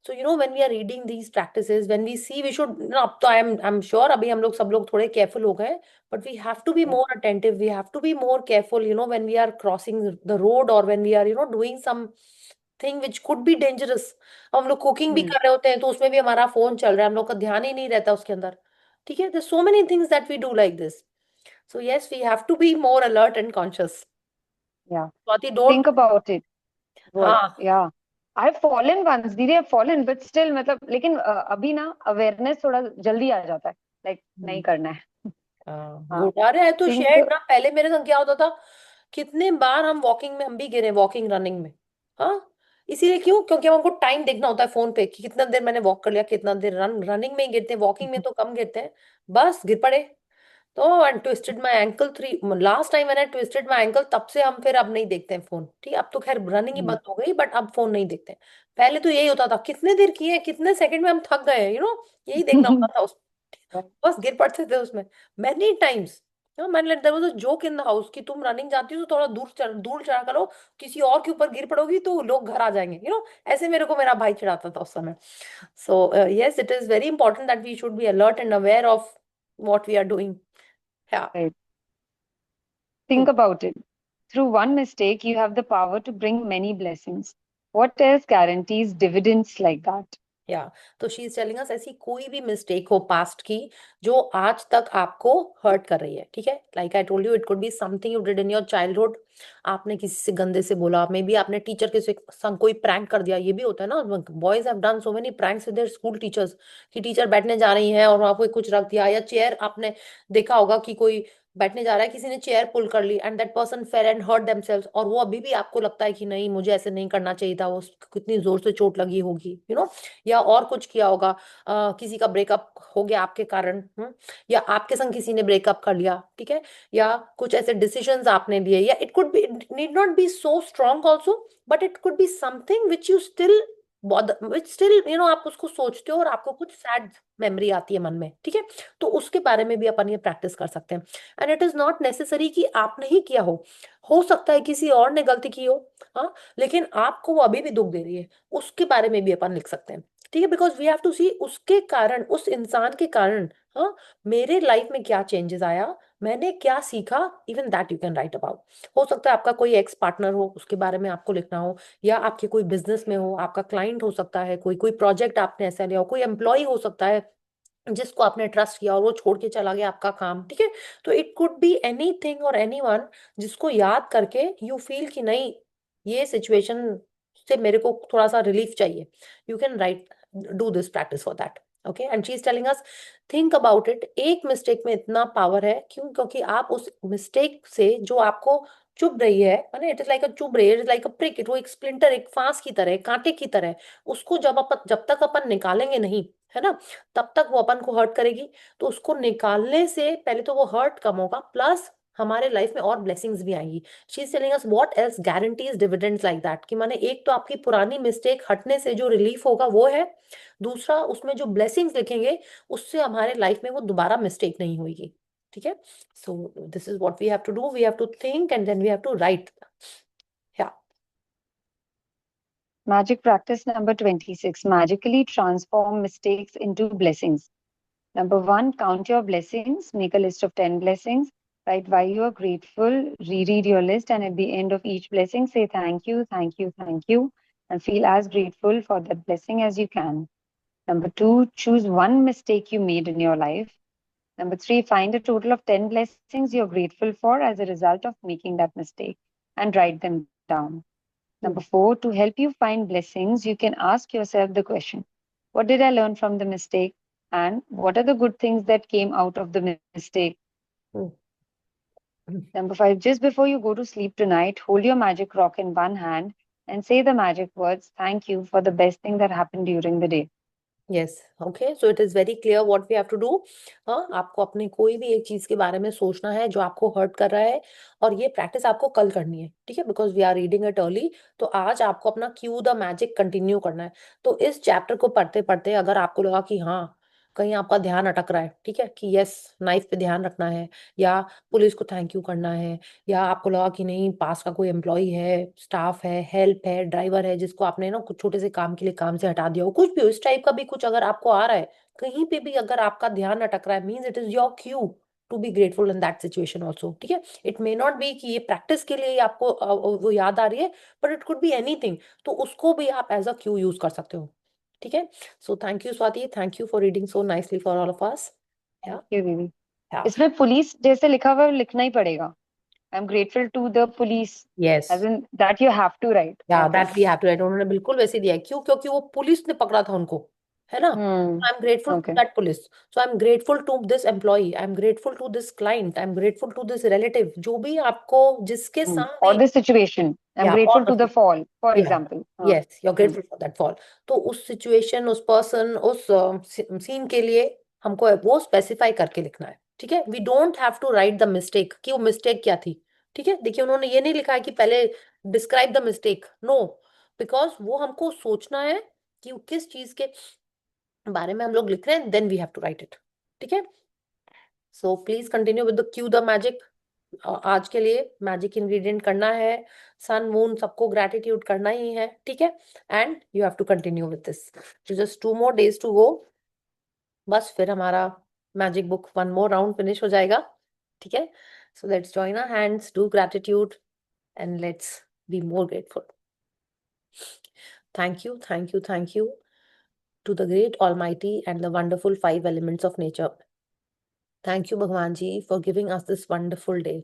So when we are reading these practices, when we see, we should, अब तो I'm sure अभी हम लोग सब लोग थोड़े careful हो गए, but we have to be more attentive, we have to be more careful, when we are crossing the road, or when we are doing some thing which could be dangerous। हम लोग कुकिंग भी हम्म, कर रहे होते हैं तो उसमें भी हमारा फोन चल रहा है, हम लोग का ध्यान ही नहीं रहता उसके अंदर, ठीक है। there's so many things that we do like this, so yes, we have to be more alert and conscious। yeah, Swati, don't। think about it। What? हाँ। Yeah, I've fallen once, दीदी, I've fallen, but still, मतलब, लेकिन अभी ना अवेयरनेस थोड़ा जल्दी आ जाता है, लाइक नहीं करना है। हाँ, गुड, अरे है तो थिंक। शेड ना, पहले मेरे संग क्या होता था, कितने बार हम वॉकिंग में हम भी गिरे, वॉकिंग रनिंग में, हाँ। इसीलिए क्यों, क्योंकि हमको टाइम देखना होता है फोन पे कि कितना देर मैंने वॉक कर लिया, कितना देर रनिंग में ही गिरते हैं, वॉकिंग में तो कम गिरते हैं, बस गिर पड़े। तो and twisted my ankle, three last time मैंने ट्विस्टेड माई एंकल, तब से हम फिर अब नहीं देखते हैं फोन, ठीक है। अब तो खैर रनिंग ही बंद हो गई, बट अब फोन नहीं देखते हैं। पहले तो यही होता था, कितने देर किए, कितने सेकंड में हम थक गए, यही देखना होता था उस, बस गिर पड़ते थे उसमें मैनी टाइम्स। मैंने लेट there was a joke in the house कि तुम रनिंग जाती हो तो थोड़ा दूर चढ़ा करो, किसी और के ऊपर गिर पड़ोगी तो लोग घर आ जाएंगे, ऐसे मेरे को मेरा भाई चिढ़ाता था उस समय। So yes, it is very important that we should be alert and aware of what we are doing. Right. Think about it. Through one mistake, you have the power to bring many blessings. What else guarantees dividends like that? या तो शी इज टेलिंग अस, ऐसी कोई भी मिस्टेक हो पास्ट की जो आज तक आपको हर्ट कर रही है, ठीक है। Like I told you, it could be something you did in your childhood, आपने किसी से गंदे से बोला, मे बी आपने टीचर के संग कोई प्रैंक कर दिया, ये भी होता है ना, boys have done so many pranks with their school teachers, कि टीचर बैठने जा रही हैं और वहां कोई कुछ रख दिया, या चेयर, आपने देखा होगा कि कोई बैठने जा रहा है, किसी ने चेयर पुल कर ली and that person fell and hurt themselves, और वो अभी भी आपको लगता है कि नहीं, मुझे ऐसे नहीं करना चाहिए था, वो कितनी जोर से चोट लगी होगी, या और कुछ किया होगा, किसी का ब्रेकअप हो गया आपके कारण, या आपके संग किसी ने ब्रेकअप कर लिया, ठीक है, या कुछ ऐसे डिसीजंस आपने लिए, या it could B, need not be so strong also, but it could be something which you still which still आप उसको सोचते हो और आपको कुछ सैड मेमोरी आती है मन में, ठीक है। तो उसके बारे में भी अपन ये प्रैक्टिस कर सकते हैं, and it is not necessary कि आपने ही किया हो सकता है किसी और ने गलती की हो, हाँ, लेकिन आपको वो अभी भी दुख दे रही है, उसके बारे में भी अपन लिख सकते हैं, ठीक है। बिकॉज वी हैव टू सी उसके कारण, उस इंसान के कारण, हाँ, मेरे लाइफ में क्या चेंजेस आया, मैंने क्या सीखा, even that you can write about. हो सकता है आपका कोई एक्स पार्टनर हो, उसके बारे में आपको लिखना हो, या आपके कोई बिजनेस में हो, आपका क्लाइंट हो सकता है, कोई कोई प्रोजेक्ट आपने ऐसा लिया हो, कोई एम्प्लॉय हो सकता है जिसको आपने ट्रस्ट किया और वो छोड़ के चला गया आपका काम, ठीक है। तो इट कुड बी एनीथिंग और एनीवन, जिसको याद करके यू फील कि नहीं, ये सिचुएशन से मेरे को थोड़ा सा रिलीफ चाहिए, you can write, do this practice for that. Okay, and she is telling us, think about it, एक मिस्टेक में इतना पावर है, क्यों, क्योंकि आप उस मिस्टेक से जो आपको चुभ रही है, माने इट इज लाइक अ चुभ रही है, it is like a prick, it वो एक स्प्लिंटर, एक फांस की तरह, कांटे की तरह है। उसको जब तक अपन निकालेंगे नहीं, है ना, तब तक वो अपन को हर्ट करेगी। तो उसको निकालने से पहले तो वो हर्ट कम होगा, प्लस हमारे लाइफ में और ब्लेसिंग्स भी आएंगी। She is telling us what else guarantees dividends like that, कि माने एक तो आपकी पुरानी मिस्टेक हटने से जो रिलीफ होगा वो है, दूसरा उसमें जो ब्लेसिंग्स लिखेंगे उससे हमारे लाइफ में वो दोबारा मिस्टेक नहीं होगी। ठीक है, so this is what we have to do. We have to think and then we have to write. Yeah. Magic practice number 26. Magically transform mistakes into blessings. Number 1, count your blessings. Make a list of 10 blessings. Write why you are grateful. Reread your list, and at the end of each blessing, say thank you, thank you, thank you, and feel as grateful for that blessing as you can. Number 2, choose one mistake you made in your life. Number 3, find a total of 10 blessings you're grateful for as a result of making that mistake and write them down. Number 4, to help you find blessings, you can ask yourself the question, what did I learn from the mistake? And what are the good things that came out of the mistake? Mm. Number 5, just before you go to sleep tonight, hold your magic rock in one hand and say the magic words, thank you for the best thing that happened during the day. Yes, okay, so it is very clear what we have to do. हाँ, आपको अपने कोई भी एक चीज के बारे में सोचना है जो आपको हर्ट कर रहा है, और ये प्रैक्टिस आपको कल करनी है, ठीक है, because we are reading it early. तो आज आपको अपना क्यू द मैजिक कंटिन्यू करना है। तो इस चैप्टर को पढ़ते पढ़ते अगर आपको लगा कि हाँ कहीं आपका ध्यान अटक रहा है, ठीक है, कि यस नाइफ पे ध्यान रखना है, या पुलिस को थैंक यू करना है, या आपको लगा कि नहीं पास का कोई एम्प्लॉय है, स्टाफ है, हेल्प है, ड्राइवर है, जिसको आपने ना कुछ छोटे से काम के लिए काम से हटा दिया हो, कुछ भी हो, इस टाइप का भी कुछ अगर आपको आ रहा है, कहीं पे भी अगर आपका ध्यान अटक रहा है, means it is your cue to be grateful in that situation also. ठीक है, इट मे नॉट बी कि ये प्रैक्टिस के लिए ही आपको वो याद आ रही है, but it could be anything, तो उसको भी आप एज अ क्यू यूज कर सकते हो। ठीक है, सो thank you Swati, thank you for reading so nicely for all of us. या Thank you, Vivi. या इसमें पुलिस जैसे लिखा हुआ है लिखना ही पड़ेगा. I'm grateful to the police, yes, as in that you have to write. या Okay. That we have to write, उन्होंने बिल्कुल वैसे दिया है, क्यों, क्योंकि वो पुलिस ने पकड़ा था उनको, है ना। Hmm. I am grateful to Okay. That police, so I am grateful to this employee, I am grateful to this client, I am grateful to this relative, जो भी आपको जिसके Or सामने, this situation. I'm या और grateful to the fall, for या example. Yes you are Hmm. Grateful for that fall. तो उस सिचुएशन, उस पर्सन, उस सीन के लिए हमको वो स्पेसिफाई करके लिखना है। ठीक है, we don't have to write the mistake कि वो मिस्टेक क्या थी। ठीक है, देखिए उन्होंने ये नहीं लिखा है कि पहले describe the mistake, no, because वो हमको सोचना है कि किस चीज के बारे में हम लोग लिख रहे हैं, then we have to write it. ठीक है, so please continue with the cue the magic. आज के लिए मैजिक इंग्रेडिएंट करना है, सन मून सबको ग्रेटिट्यूड करना ही है। ठीक है, and you have to continue with this, just 2 more days to go, बस फिर हमारा magic book 1 more round finish हो जाएगा। ठीक है, so let's join our hands, do gratitude and let's be more grateful. Thank you, thank you, thank you to the great almighty and the wonderful 5 elements of nature. Thank you Bhagwan ji for giving us this wonderful day.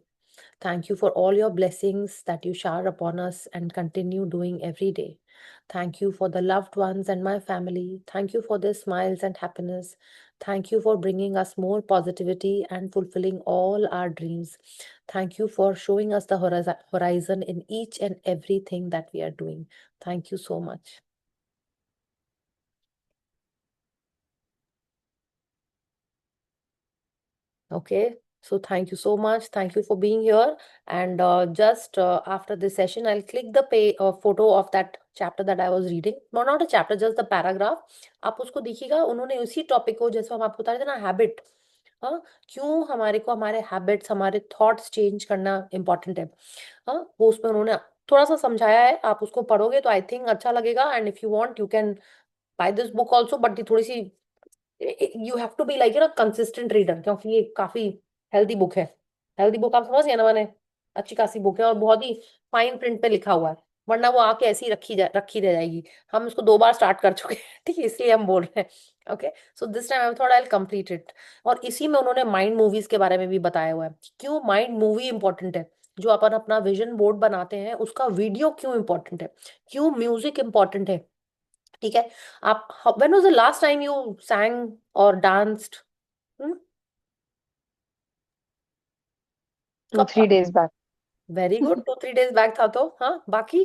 Thank you for all your blessings that you shower upon us and continue doing every day. Thank you for the loved ones and my family. Thank you for their smiles and happiness. Thank you for bringing us more positivity and fulfilling all our dreams. Thank you for showing us the horizon in each and everything that we are doing. Thank you so much. Okay, so thank you so much. Thank you for being here. And just after this session, I'll click the photo of that chapter that I was reading. No, not a chapter, just the paragraph. आप उसको देखिएगा, उन्होंने उसी टॉपिक को, जैसे हम आपको बता रहे थे ना, हैबिट, हाँ, क्यों हमारे को हमारे हैबिट्स, हमारे थॉट्स चेंज करना इम्पोर्टेंट है, हाँ, वो उसमें उन्होंने थोड़ा सा समझाया है। आप उसको पढ़ोगे तो आई थिंक अच्छा लगेगा, and if you want you can buy this book also, but ये थोड़ी सी, you have to be like you know consistent reader, क्योंकि ये काफी हेल्दी बुक है। हेल्दी बुक आप समझ गए ना, मैंने अच्छी खासी बुक है, और बहुत ही फाइन प्रिंट पे लिखा हुआ है, वरना वो आके ऐसी रखी रह जाएगी। हम इसको 2 बार स्टार्ट कर चुके हैं, ठीक है, इसलिए हम बोल रहे हैं। Okay, so this time I thought I will complete it. और इसी में उन्होंने माइंड मूवीज के बारे में भी बताया हुआ है, क्यों माइंड मूवी इंपॉर्टेंट है, जो अपन अपना विजन बोर्ड बनाते हैं उसका वीडियो क्यों इंपॉर्टेंट है, क्यों म्यूजिक इंपॉर्टेंट है। ठीक है, आप when was the last time you sang और danced? 2-3 days back. Very good, 2-3 days back था तो हाँ, बाकी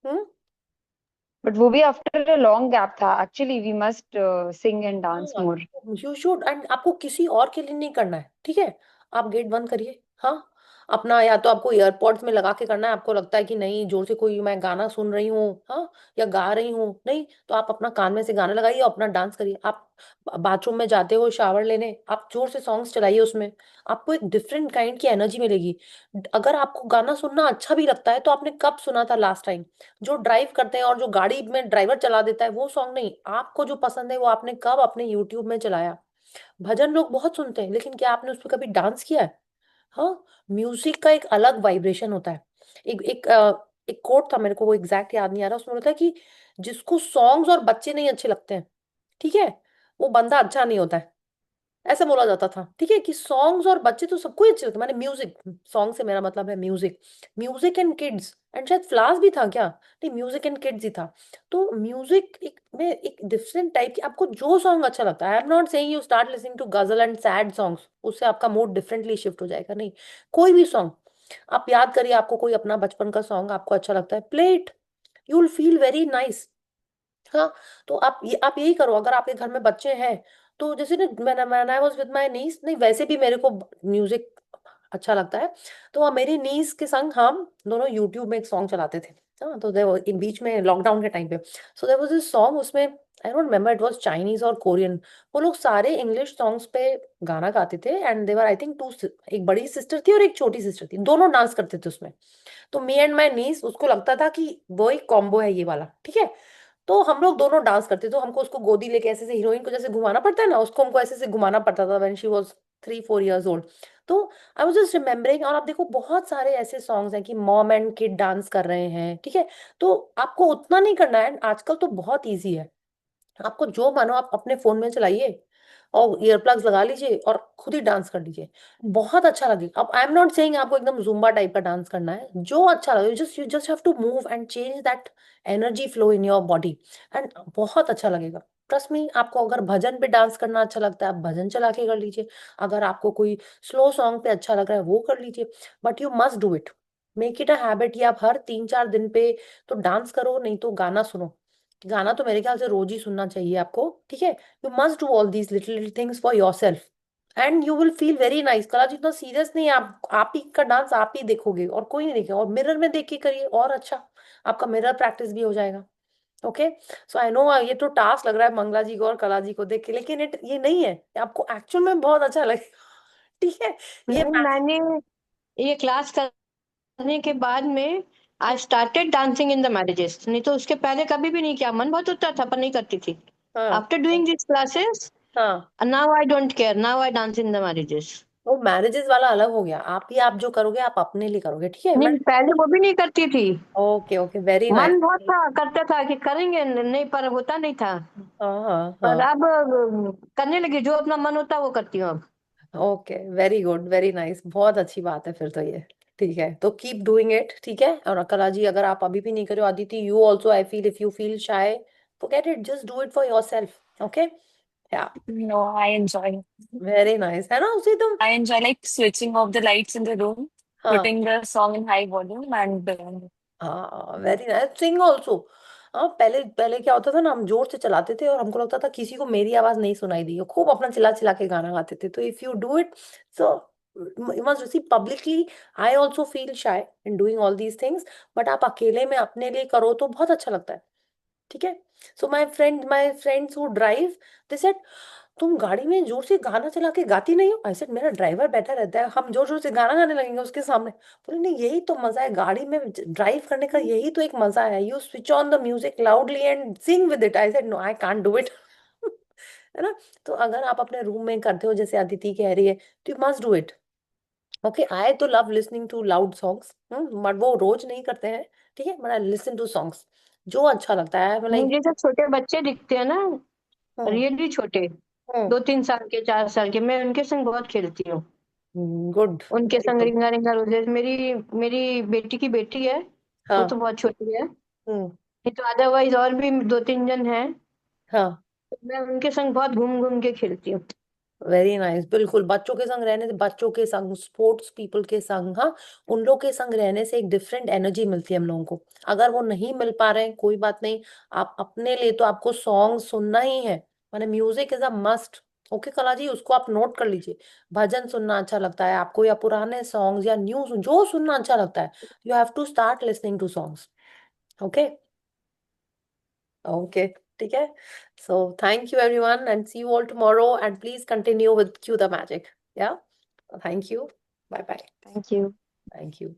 हम्म बट वो भी आफ्टर अ लॉन्ग गैप था। Actually we must sing and dance हाँ, मोर। यू शुड, एंड आपको किसी और के लिए नहीं करना है, ठीक है। आप गेट बंद करिए, हाँ, अपना या तो आपको ईयरपॉड्स में लगा के करना है, आपको लगता है कि नहीं जोर से कोई मैं गाना सुन रही हूँ, हाँ, या गा रही हूँ, नहीं तो आप अपना कान में से गाना लगाइए और अपना डांस करिए। आप बाथरूम में जाते हो शावर लेने, आप जोर से सॉन्ग्स चलाइए उसमें, आपको एक डिफरेंट काइंड की एनर्जी मिलेगी। अगर आपको गाना सुनना अच्छा भी लगता है तो आपने कब सुना था लास्ट टाइम? जो ड्राइव करते हैं और जो गाड़ी में ड्राइवर चला देता है वो सॉन्ग नहीं, आपको जो पसंद है वो आपने कब अपने यूट्यूब में चलाया? भजन लोग बहुत सुनते हैं, लेकिन क्या आपने उस पर कभी डांस किया है? हाँ, म्यूजिक का एक अलग वाइब्रेशन होता है। एक कोट था, मेरे को वो एग्जैक्ट याद नहीं आ रहा, उसमें होता है कि जिसको सॉन्ग्स और बच्चे नहीं अच्छे लगते हैं, ठीक है, वो बंदा अच्छा नहीं होता है। ऐसा बोला जाता था, ठीक है, कि सॉन्ग्स और बच्चे तो सबको ही अच्छे लगते हैं, मैंने म्यूजिक, सॉन्ग से मेरा मतलब है music, music and kids, and शायद फ्लावर्स भी था क्या, नहीं म्यूजिक एंड किड्स ही था। तो म्यूजिक एक में एक डिफरेंट टाइप की, आपको जो सॉन्ग अच्छा लगता है, I am not saying you start listening to ghazal and sad songs, उससे आपका मूड डिफरेंटली शिफ्ट हो जाएगा, नहीं, कोई भी सॉन्ग आप याद करिए, आपको कोई अपना बचपन का सॉन्ग आपको अच्छा लगता है, play it, you will feel very nice. हाँ, तो आप यही करो, अगर आपके घर में बच्चे हैं तो जैसे ना, मैंने I was with my niece, नहीं वैसे भी मेरे को म्यूजिक अच्छा लगता है, तो मेरी नीस के संग हम दोनों यूट्यूब में एक सॉन्ग चलाते थे। हाँ, तो इन बीच में लॉकडाउन के टाइम पे, so there was this song, उसमें I don't remember it was Chinese और कोरियन, वो लोग सारे इंग्लिश सॉन्ग्स पे गाना गाते थे, and they were I think two, एक बड़ी सिस्टर थी और एक छोटी सिस्टर थी, दोनों डांस करते थे उसमें। तो मी एंड माय नीस, उसको लगता था कि वो एक कॉम्बो है ये वाला, ठीक है, तो हम लोग दोनों डांस करते, तो हमको उसको गोदी लेके ऐसे से, हीरोइन को जैसे घुमाना पड़ता है ना, उसको हमको ऐसे से घुमाना पड़ता था when she was 3-4 years old. तो आई वाज जस्ट रिमेम्बरिंग, और आप देखो बहुत सारे ऐसे सॉन्ग्स हैं कि मॉम एंड किड डांस कर रहे हैं, ठीक है, तो आपको उतना नहीं करना है, आजकल तो बहुत इजी है, आपको जो मानो आप अपने फोन में चलाइए और ईयर प्लग्स लगा लीजिए और खुद ही डांस कर लीजिए, बहुत अच्छा लगेगा। अब आई एम नॉट सेइंग आपको एकदम जुम्बा टाइप का डांस करना है, जो अच्छा लगे, you just have to move and change that energy flow in your body, and बहुत अच्छा लगेगा। ट्रस्ट मी, आपको अगर भजन पे डांस करना अच्छा लगता है, आप भजन चला के कर लीजिए, अगर आपको कोई स्लो सॉन्ग पे अच्छा लग रहा है वो कर लीजिए, but you must do it, make it a habit, या आप हर 3-4 दिन पे तो डांस करो, नहीं तो गाना सुनो। गाना तो मेरे ख्याल से रोज ही सुनना चाहिए आपको, ठीक है, you must do all these little little things for your self, and you will feel very nice. कला जितना सीरियस नहीं है, आप ही का डांस आप ही देखोगे और कोई नहीं देखेगा, और मिरर में देख के करिए और अच्छा, आपका मिरर प्रैक्टिस भी हो जाएगा। ओके, सो आई नो ये तो टास्क लग रहा है मंगला जी को और कला जी को देख के, लेकिन ये नहीं है, आपको एक्चुअल में बहुत अच्छा लगेगा, ठीक है, ये नहीं, मैंने ये क्लास करने के बाद में I started dancing in the marriages, नहीं तो उसके पहले कभी भी नहीं किया, मन बहुत होता था पर नहीं करती थी। हाँ, आफ्टर डूइंग दिस क्लासेस हाँ, now I don't care, now I dance in the marriages. वो मैरिजेस वाला अलग हो गया, आप जो करोगे आप अपने लिए करोगे, ठीक है, नहीं, पहले वो भी नहीं करती थी, ओके ओके, वेरी मन नाइस। बहुत था, करता था कि करेंगे, नहीं पर होता नहीं था। हाँ, हाँ, पर हाँ, अब करने लगी, जो अपना मन होता है वो करती हूँ अब। Okay, very good, very nice, बहुत अच्छी बात है फिर तो ये, ठीक है, तो कीप डूइंग इट, ठीक है। और कला जी, अगर आप अभी भी नहीं करो, Aditi you also, I feel if you feel shy, forget it, just do it for yourself, okay, yeah, No, I enjoy. very nice, है ना, उसे तुम, I enjoy like switching off the lights in the room, हाँ, putting the song in high volume, and हाँ, वेरी नाइस, सिंग ऑल्सो। हाँ, पहले पहले क्या होता था ना, हम जोर से चलाते थे और हमको लगता था किसी को मेरी आवाज नहीं सुनाई दी, खूब अपना चिल्ला चिल्ला के गाना गाते थे, तो if you do it, so you must see publicly, I also feel shy in doing all these things, but आप अकेले में अपने लिए करो तो बहुत अच्छा लगता है, ठीक है। So my friends who drive, they said तुम गाड़ी में जोर से गाना चला के गाती नहीं हो, ऐसे मेरा ड्राइवर बैठा रहता है, हम जोर जोर से गाना गाने लगेंगे उसके सामने, बोले नहीं यही तो मजा है गाड़ी में ड्राइव करने का, यही तो एक मजा है, you switch on the music loudly and sing with it, I said no I can't do it, है ना। तो अगर आप अपने रूम में करते हो जैसे अदिति कह रही है, तो you must do it, okay. I तो love listening to loud songs, but वो रोज नहीं करते हैं, ठीक है, but I listen to songs जो अच्छा लगता है, नहीं, लाइक, जैसे छोटे बच्चे दिखते हैं ना, हम्म, रियली छोटे, 2-3 साल के, 4 साल के, मैं उनके संग बहुत खेलती हूँ। गुड, उनके वेरी संग गुड, रिंगा रिंगा रोजेस, मेरी मेरी बेटी की बेटी है, वो हाँ, तो बहुत छोटी है, हम्म, नहीं तो अदरवाइज और भी 2-3 जन हैं, हाँ, तो मैं उनके संग बहुत घूम घूम के खेलती हूँ। Very nice. बिल्कुल, बच्चों के संग रहने से, बच्चों के संग, स्पोर्ट्स पीपल के संग, हाँ, उन लोग के संग रहने से एक डिफरेंट एनर्जी मिलती है हम लोगों को। अगर वो नहीं मिल पा रहे हैं, कोई बात नहीं, आप अपने लिए तो आपको सॉन्ग सुनना ही है, माने music is a must. Okay कला जी, उसको आप नोट कर लीजिए। भजन सुनना अच्छा लगता है आपको, या पुराने सॉन्ग्स, या न्यू, जो सुनना अच्छा लगता है, you have to start listening to songs. Okay. Okay, ठीक है। So thank you everyone and see you all tomorrow, and please continue with Cue the Magic. Yeah. Thank you. Bye bye. Thank you. Thank you.